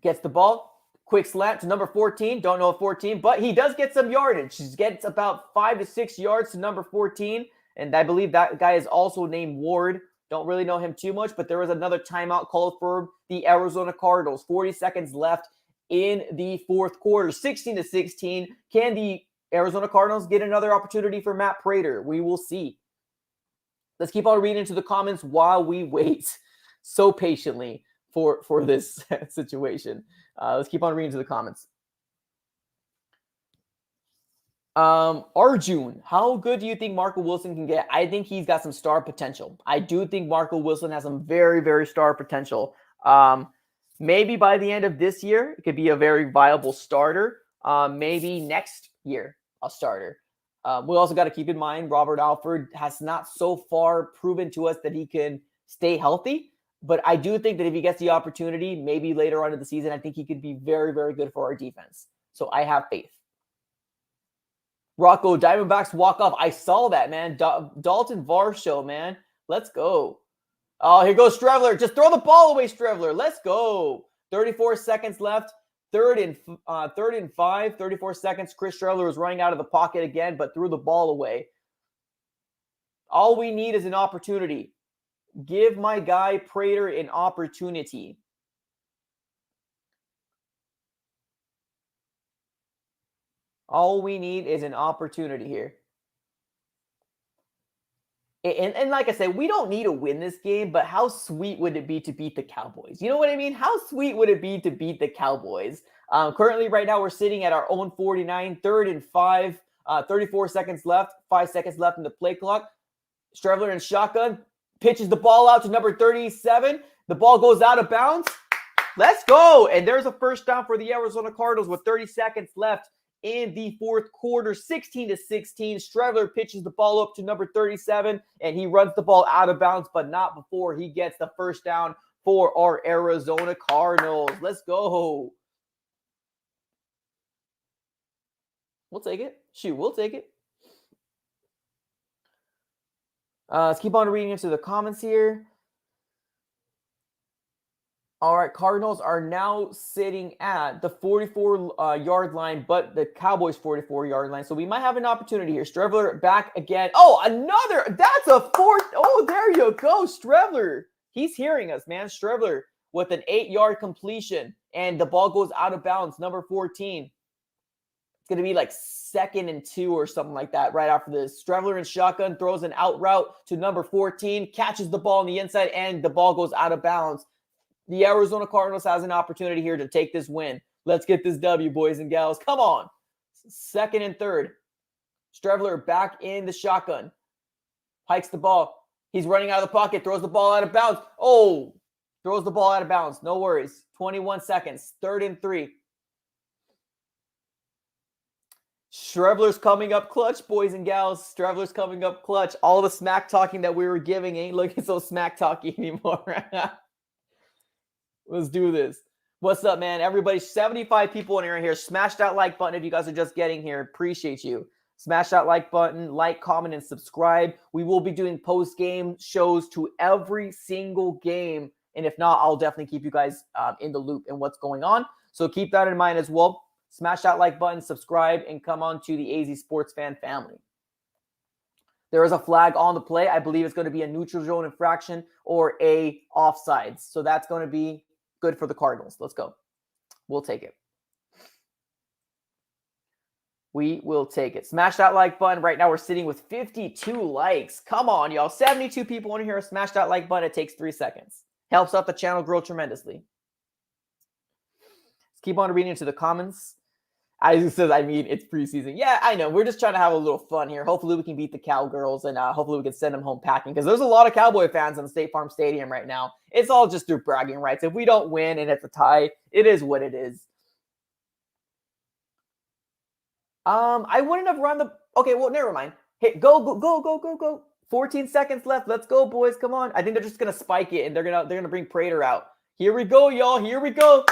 Gets the ball. Quick slant to number 14. Don't know if 14, but he does get some yardage. He gets about 5 to 6 yards to number 14. And I believe that guy is also named Ward. Don't really know him too much, but there was another timeout called for the Arizona Cardinals. 40 seconds left in the fourth quarter. 16 to 16. Can the Arizona Cardinals get another opportunity for Matt Prater? We will see. Let's keep on reading into the comments while we wait so patiently for this situation. Let's keep on reading to the comments. Arjun, how good do you think Marco Wilson can get? I think he's got some star potential. I do think Marco Wilson has some very, very star potential. Maybe by the end of this year, it could be a very viable starter. Maybe next year, a starter. We also got to keep in mind, Robert Alford has not so far proven to us that he can stay healthy. But I do think that if he gets the opportunity, maybe later on in the season, I think he could be very, very good for our defense. So I have faith. Rocco, Diamondbacks walk off. I saw that, man. Dalton Varsho, man. Let's go. Oh, here goes Streveler. Just throw the ball away, Streveler. Let's go. 34 seconds left. Third and 5. 34 seconds. Chris Streveler was running out of the pocket again, but threw the ball away. All we need is an opportunity. Give my guy Prater an opportunity. All we need is an opportunity here. And like I said, we don't need to win this game, but how sweet would it be to beat the Cowboys? You know what I mean? How sweet would it be to beat the Cowboys? Currently, right now, we're sitting at our own 49, 3rd and 5, 34 seconds left, 5 seconds left in the play clock. Streveler in shotgun, pitches the ball out to number 37. The ball goes out of bounds. Let's go. And there's a first down for the Arizona Cardinals with 30 seconds left in the fourth quarter. 16 to 16. Streveler pitches the ball up to number 37, and he runs the ball out of bounds, but not before he gets the first down for our Arizona Cardinals. Let's go. We'll take it. Shoot, we'll take it. Let's keep on reading into the comments here. All right, Cardinals are now sitting at the 44-yard line, but the Cowboys 44-yard line. So we might have an opportunity here. Strebler back again. Oh, another. That's a fourth. Oh, there you go, Strebler. He's hearing us, man. Strebler with an 8-yard completion, and the ball goes out of bounds. Number 14. It's going to be like 2nd and 2 or something like that right after this. Strebler in shotgun throws an out route to number 14, catches the ball on the inside, and the ball goes out of bounds. The Arizona Cardinals has an opportunity here to take this win. Let's get this W, boys and gals. Come on. 2nd and 3rd. Strebler back in the shotgun. Hikes the ball. He's running out of the pocket. Throws the ball out of bounds. Oh, throws the ball out of bounds. No worries. 21 seconds. 3rd and 3. Strebler's coming up clutch, boys and gals. Strebler's coming up clutch. All the smack talking that we were giving ain't looking so smack talky anymore. Let's do this. What's up, man? Everybody, 75 people in here. Smash that like button if you guys are just getting here. Appreciate you. Smash that like button, like, comment, and subscribe. We will be doing post-game shows to every single game. And if not, I'll definitely keep you guys in the loop in what's going on. So keep that in mind as well. Smash that like button, subscribe, and come on to the AZ Sports Fan family. There is a flag on the play. I believe it's going to be a neutral zone infraction or a offsides. So that's going to be good for the Cardinals. Let's go. We'll take it. We will take it. Smash that like button. Right now we're sitting with 52 likes. Come on, y'all. 72 people in here. Smash that like button. It takes 3 seconds. Helps out the channel grow tremendously. Let's keep on reading into the comments. Isaac says, I mean, it's preseason. Yeah, I know. We're just trying to have a little fun here. Hopefully we can beat the Cowgirls, and hopefully we can send them home packing, because there's a lot of Cowboy fans in the State Farm Stadium right now. It's all just through bragging rights. If we don't win and it's a tie, it is what it is. I wouldn't have run the... Okay, well, never mind. Hey, go. 14 seconds left. Let's go, boys. Come on. I think they're just going to spike it, and they're gonna bring Prater out. Here we go, y'all. Here we go.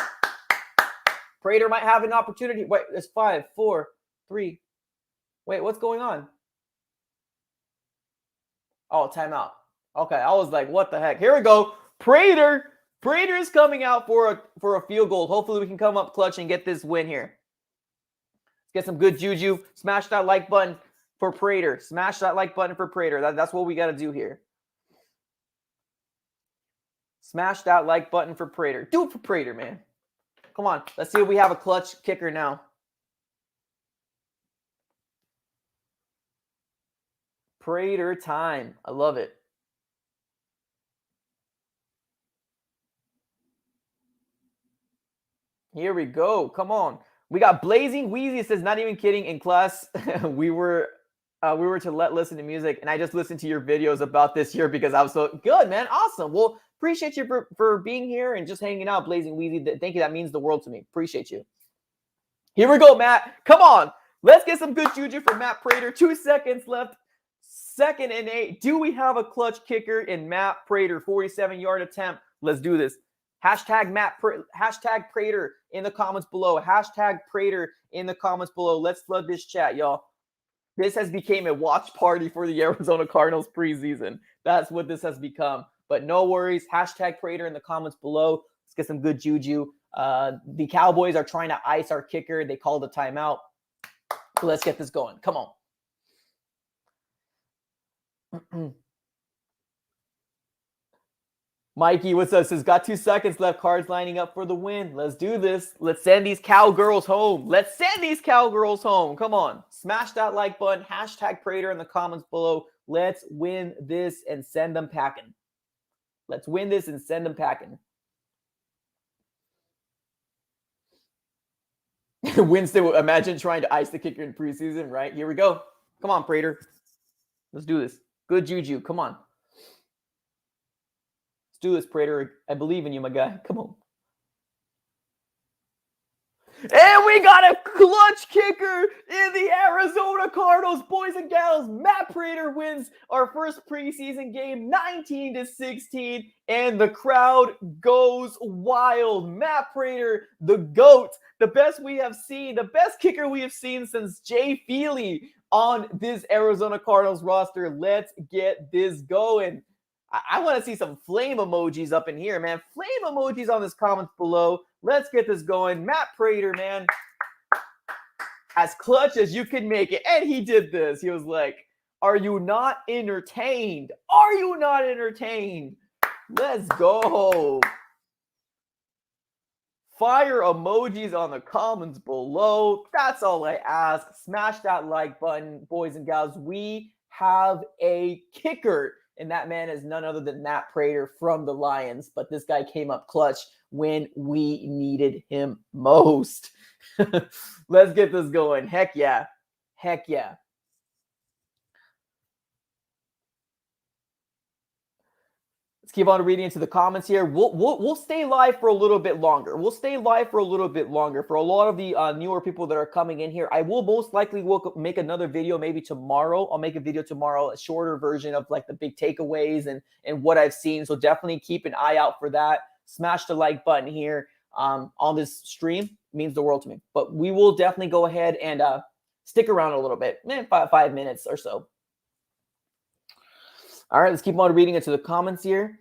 Prater might have an opportunity. Wait, there's 5, 4, 3. Wait, what's going on? Oh, timeout. Okay, I was like, what the heck? Here we go. Prater. Prater is coming out for a field goal. Hopefully we can come up clutch and get this win here. Let's get some good juju. Smash that like button for Prater. Smash that like button for Prater. That's what we got to do here. Smash that like button for Prater. Do it for Prater, man. Come on. Let's see if we have a clutch kicker now. Prater time. I love it. Here we go. Come on. We got Blazing Wheezy. It says, not even kidding. In class, we were to listen to music, and I just listened to your videos about this year because I was so good, man. Awesome. Well, appreciate you for being here and just hanging out, Blazing Wheezy. Thank you. That means the world to me. Appreciate you. Here we go, Matt. Come on. Let's get some good juju for Matt Prater. 2 seconds left. 2nd and 8. Do we have a clutch kicker in Matt Prater? 47-yard attempt. Let's do this. Hashtag Prater in the comments below. Hashtag Prater in the comments below. Let's flood this chat, y'all. This has become a watch party for the Arizona Cardinals preseason. That's what this has become. But no worries. Hashtag Prater in the comments below. Let's get some good juju. The Cowboys are trying to ice our kicker. They called a timeout. So let's get this going. Come on. Mikey, what's up? Says, got 2 seconds left. Cards lining up for the win. Let's do this. Let's send these Cowgirls home. Let's send these Cowgirls home. Come on. Smash that like button. Hashtag Prater in the comments below. Let's win this and send them packing. Let's win this and send them packing. Winston, imagine trying to ice the kicker in preseason, right? Here we go. Come on, Prater. Let's do this. Good juju. Come on. Let's do this, Prater. I believe in you, my guy. Come on. And we got a clutch kicker in the Arizona Cardinals, boys and gals. Matt Prater wins our first preseason game 19-16, and the crowd goes wild. Matt Prater, the GOAT, the best we have seen, the best kicker we have seen since Jay Feely on this Arizona Cardinals roster. Let's get this going. I want to see some flame emojis up in here, man. Flame emojis on this comments below. Let's get this going. Matt Prater, man, as clutch as you can make it. And he did this. He was like, are you not entertained? Are you not entertained? Let's go. Fire emojis on the comments below. That's all I ask. Smash that like button, boys and gals. We have a kicker. And that man is none other than Matt Prater from the Lions. But this guy came up clutch when we needed him most. Let's get this going. Heck yeah. Heck yeah. Let's keep on reading into the comments here. We'll stay live for a little bit longer. We'll stay live for a little bit longer. For a lot of the newer people that are coming in here, I will most likely make another video maybe tomorrow. I'll make a video tomorrow, a shorter version of like the big takeaways and what I've seen. So definitely keep an eye out for that. Smash the like button here on this stream. It means the world to me. But we will definitely go ahead and stick around a little bit, 5 minutes or so. All right, let's keep on reading into the comments here.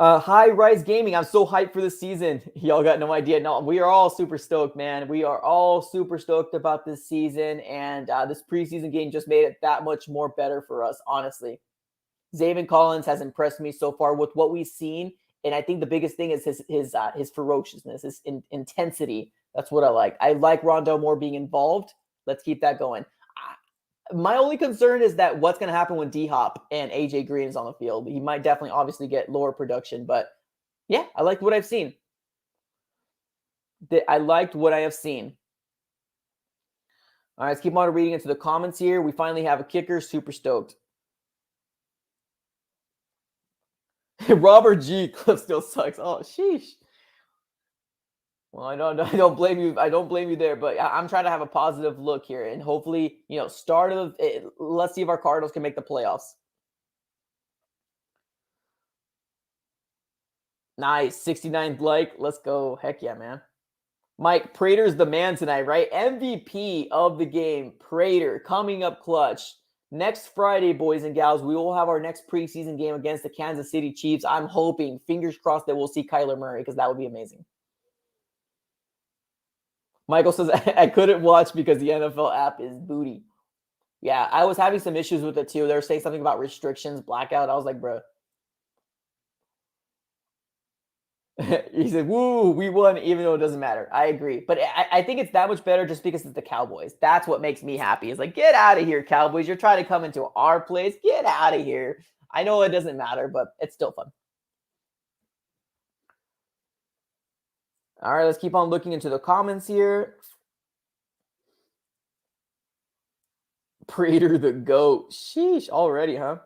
Hi, Rise Gaming. I'm so hyped for this season. Y'all got no idea. No, we are all super stoked, man. We are all super stoked about this season, and this preseason game just made it that much more better for us, honestly. Zaven Collins has impressed me so far with what we've seen, and I think the biggest thing is his ferociousness, his intensity. That's what I like. I like Rondale Moore being involved. Let's keep that going. My only concern is that what's going to happen when D-Hop and AJ Green is on the field. He might definitely obviously get lower production, but yeah, I liked what I've seen. I liked what I have seen. All right, let's keep on reading into the comments here. We finally have a kicker. Super stoked. Robert G. Cliff still sucks. Oh, sheesh. Well, I don't blame you. I don't blame you there, but I'm trying to have a positive look here, and hopefully, let's see if our Cardinals can make the playoffs. Nice, 69th like. Let's go. Heck yeah, man. Mike, Prater's the man tonight, right? MVP of the game, Prater, coming up clutch. Next Friday, boys and gals, we will have our next preseason game against the Kansas City Chiefs. I'm hoping, fingers crossed, that we'll see Kyler Murray because that would be amazing. Michael says, I couldn't watch because the NFL app is booty. Yeah, I was having some issues with it too. They were saying something about restrictions, blackout. I was like, bro. He said, woo, we won, even though it doesn't matter. I agree. But I think it's that much better just because it's the Cowboys. That's what makes me happy. It's like, get out of here, Cowboys. You're trying to come into our place. Get out of here. I know it doesn't matter, but it's still fun. All right, let's keep on looking into the comments here. Prater the GOAT. Sheesh, already, huh?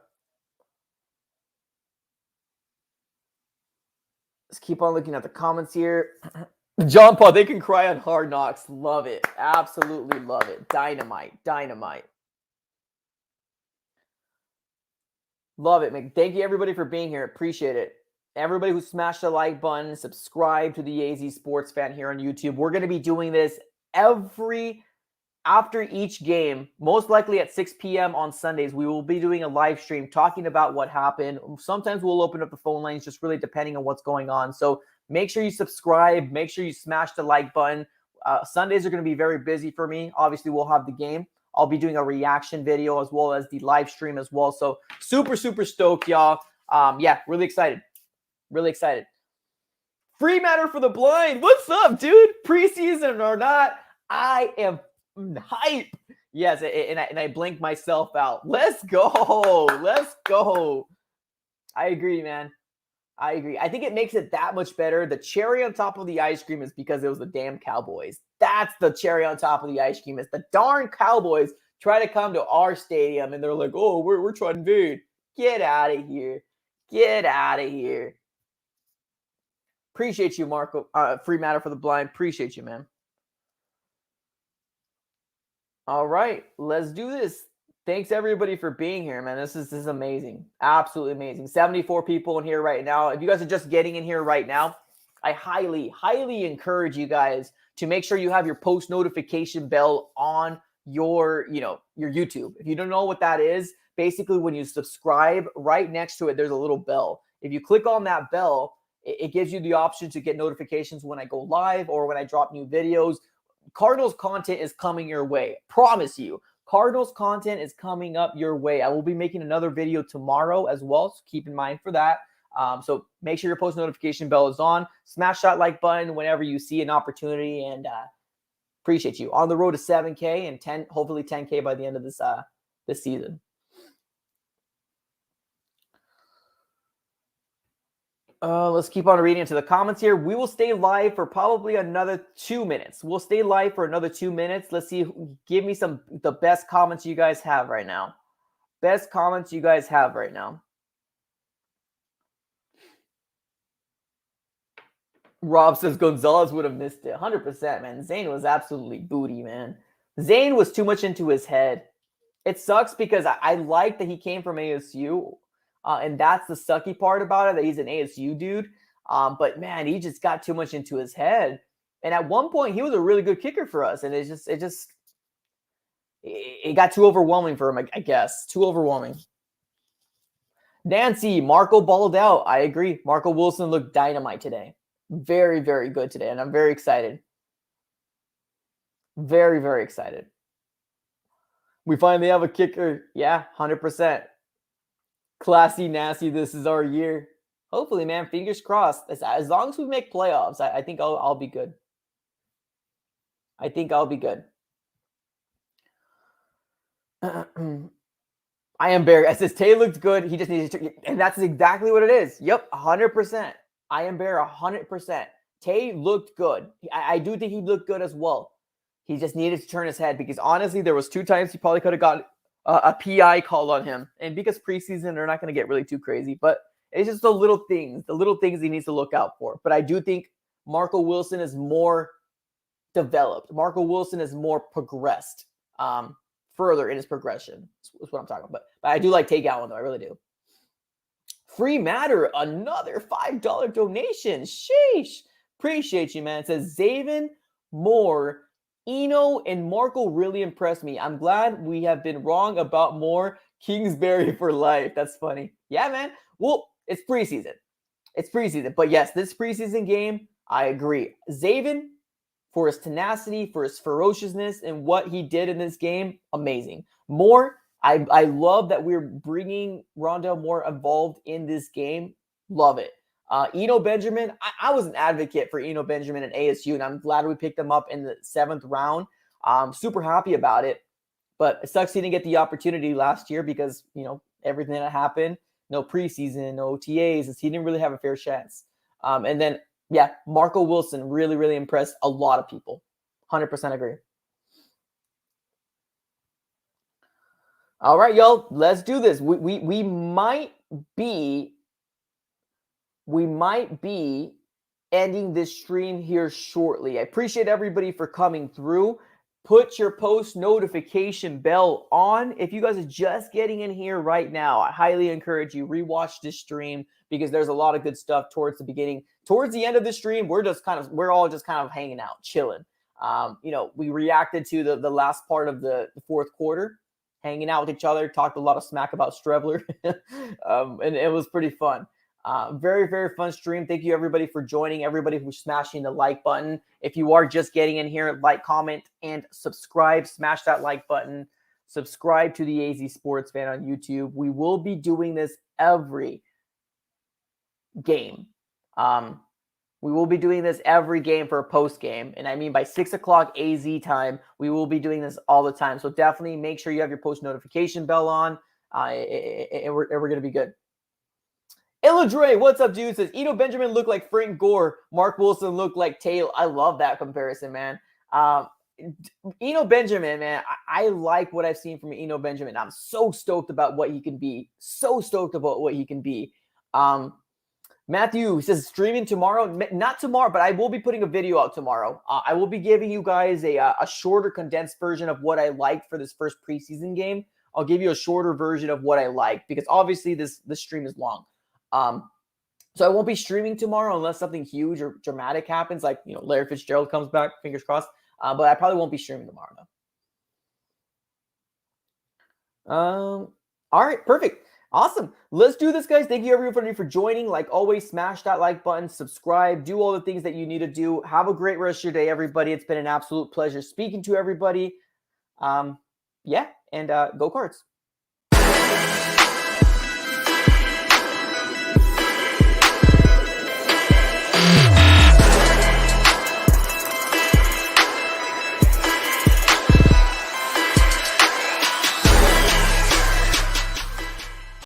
Let's keep on looking at the comments here. John Paul, they can cry on Hard Knocks. Love it. Absolutely love it. Dynamite. Dynamite. Love it, man. Thank you, everybody, for being here. Appreciate it. Everybody who smashed the like button, subscribe to the AZ Sports Fan here on YouTube. We're going to be doing this after each game, most likely at 6 p.m. on Sundays. We will be doing a live stream talking about what happened. Sometimes we'll open up the phone lines, just really depending on what's going on. So make sure you subscribe. Make sure you smash the like button. Sundays are going to be very busy for me. Obviously, we'll have the game. I'll be doing a reaction video as well as the live stream as well. So super, super stoked, y'all. Yeah, really excited. Really excited. Free matter for the blind. What's up, dude? Preseason or not, I am hype. Yes, and I blinked myself out. Let's go. Let's go. I agree, man. I agree. I think it makes it that much better. The cherry on top of the ice cream is because it was the damn Cowboys. That's the cherry on top of the ice cream. Is the darn Cowboys try to come to our stadium and they're like, oh, we're trying to invade. Get out of here. Get out of here. Appreciate you, Marco. Free Matter for the Blind. Appreciate you, man. All right, let's do this. Thanks everybody for being here, man. This is amazing. Absolutely amazing. 74 people in here right now. If you guys are just getting in here right now, I highly encourage you guys to make sure you have your post notification bell on your YouTube. If you don't know what that is, basically when you subscribe, right next to it, there's a little bell. If you click on that bell, it gives you the option to get notifications when I go live or when I drop new videos. Cardinals content is coming your way. Promise you. Cardinals content is coming up your way. I will be making another video tomorrow as well, so keep in mind for that. So make sure your post notification bell is on. Smash that like button whenever you see an opportunity, and appreciate you. On the road to 7K and hopefully 10K by the end of this season. Let's keep on reading into the comments here. We will stay live for probably another 2 minutes. We'll stay live for another 2 minutes. Let's see. Give me the best comments you guys have right now. Best comments you guys have right now. Rob says Gonzalez would have missed it. 100%, man. Zane was absolutely booty, man. Zane was too much into his head. It sucks because I like that he came from ASU. And that's the sucky part about it, that he's an ASU dude. But man, he just got too much into his head. And at one point, he was a really good kicker for us. And it got too overwhelming for him, I guess. Too overwhelming. Nancy, Marco balled out. I agree. Marco Wilson looked dynamite today. Very, very good today. And I'm very excited. Very, very excited. We finally have a kicker. Yeah, 100%. Classy, nasty. This is our year. Hopefully, man. Fingers crossed. As long as we make playoffs, I think I'll be good. I think I'll be good. I am Barry. I says Tay looked good. He just needs to, and that's exactly what it is. Yep, 100%. I am Barry, 100%. Tay looked good. I do think he looked good as well. He just needed to turn his head because honestly, there was 2 times he probably could have got a PI call on him. And because preseason, they're not going to get really too crazy. But it's just the little things he needs to look out for. But I do think Marco Wilson is more developed. Marco Wilson is more progressed further in his progression. That's what I'm talking about. But I do like Tay Gowan, though. I really do. Free Matter, another $5 donation. Sheesh. Appreciate you, man. It says Zaven, Moore, Eno, and Marco really impressed me. I'm glad we have been wrong about Moore. Kingsbury for life. That's funny. Yeah, man. Well, it's preseason. It's preseason. But yes, this preseason game, I agree. Zaven, for his tenacity, for his ferociousness, and what he did in this game, amazing. Moore, I love that we're bringing Rondale Moore involved in this game. Love it. Eno Benjamin, I was an advocate for Eno Benjamin and ASU, and I'm glad we picked him up in the 7th round. I'm super happy about it. But it sucks he didn't get the opportunity last year because, everything that happened, no preseason, no OTAs, he didn't really have a fair chance. And then, yeah, Marco Wilson really, really impressed a lot of people. 100% agree. All right, y'all, let's do this. We might be ending this stream here shortly. I appreciate everybody for coming through. Put your post notification bell on. If you guys are just getting in here right now, I highly encourage you rewatch this stream because there's a lot of good stuff towards the beginning. Towards the end of the stream, we're all just kind of hanging out, chilling. We reacted to the last part of the 4th quarter, hanging out with each other, talked a lot of smack about Strebler, and it was pretty fun. Very, very fun stream. Thank you, everybody, for joining. Everybody who's smashing the like button. If you are just getting in here, like, comment, and subscribe. Smash that like button. Subscribe to the AZ Sports Fan on YouTube. We will be doing this every game. We will be doing this every game for a post game. And I mean, by 6 o'clock AZ time, we will be doing this all the time. So definitely make sure you have your post notification bell on. And we're going to be good. Illadre, what's up, dude? Says Eno Benjamin looked like Frank Gore. Mark Wilson looked like Taylor. I love that comparison, man. Eno Benjamin, man, I like what I've seen from Eno Benjamin. I'm so stoked about what he can be. Matthew says streaming tomorrow. Not tomorrow, but I will be putting a video out tomorrow. I will be giving you guys a shorter, condensed version of what I liked for this first preseason game. I'll give you a shorter version of what I liked because obviously this stream is long. So I won't be streaming tomorrow unless something huge or dramatic happens, like Larry Fitzgerald comes back, fingers crossed. But I probably won't be streaming tomorrow though. All right, perfect. Awesome. Let's do this, guys. Thank you, everybody, for joining. Like always, smash that like button, subscribe, do all the things that you need to do. Have a great rest of your day, everybody. It's been an absolute pleasure speaking to everybody. Yeah, and go Cards.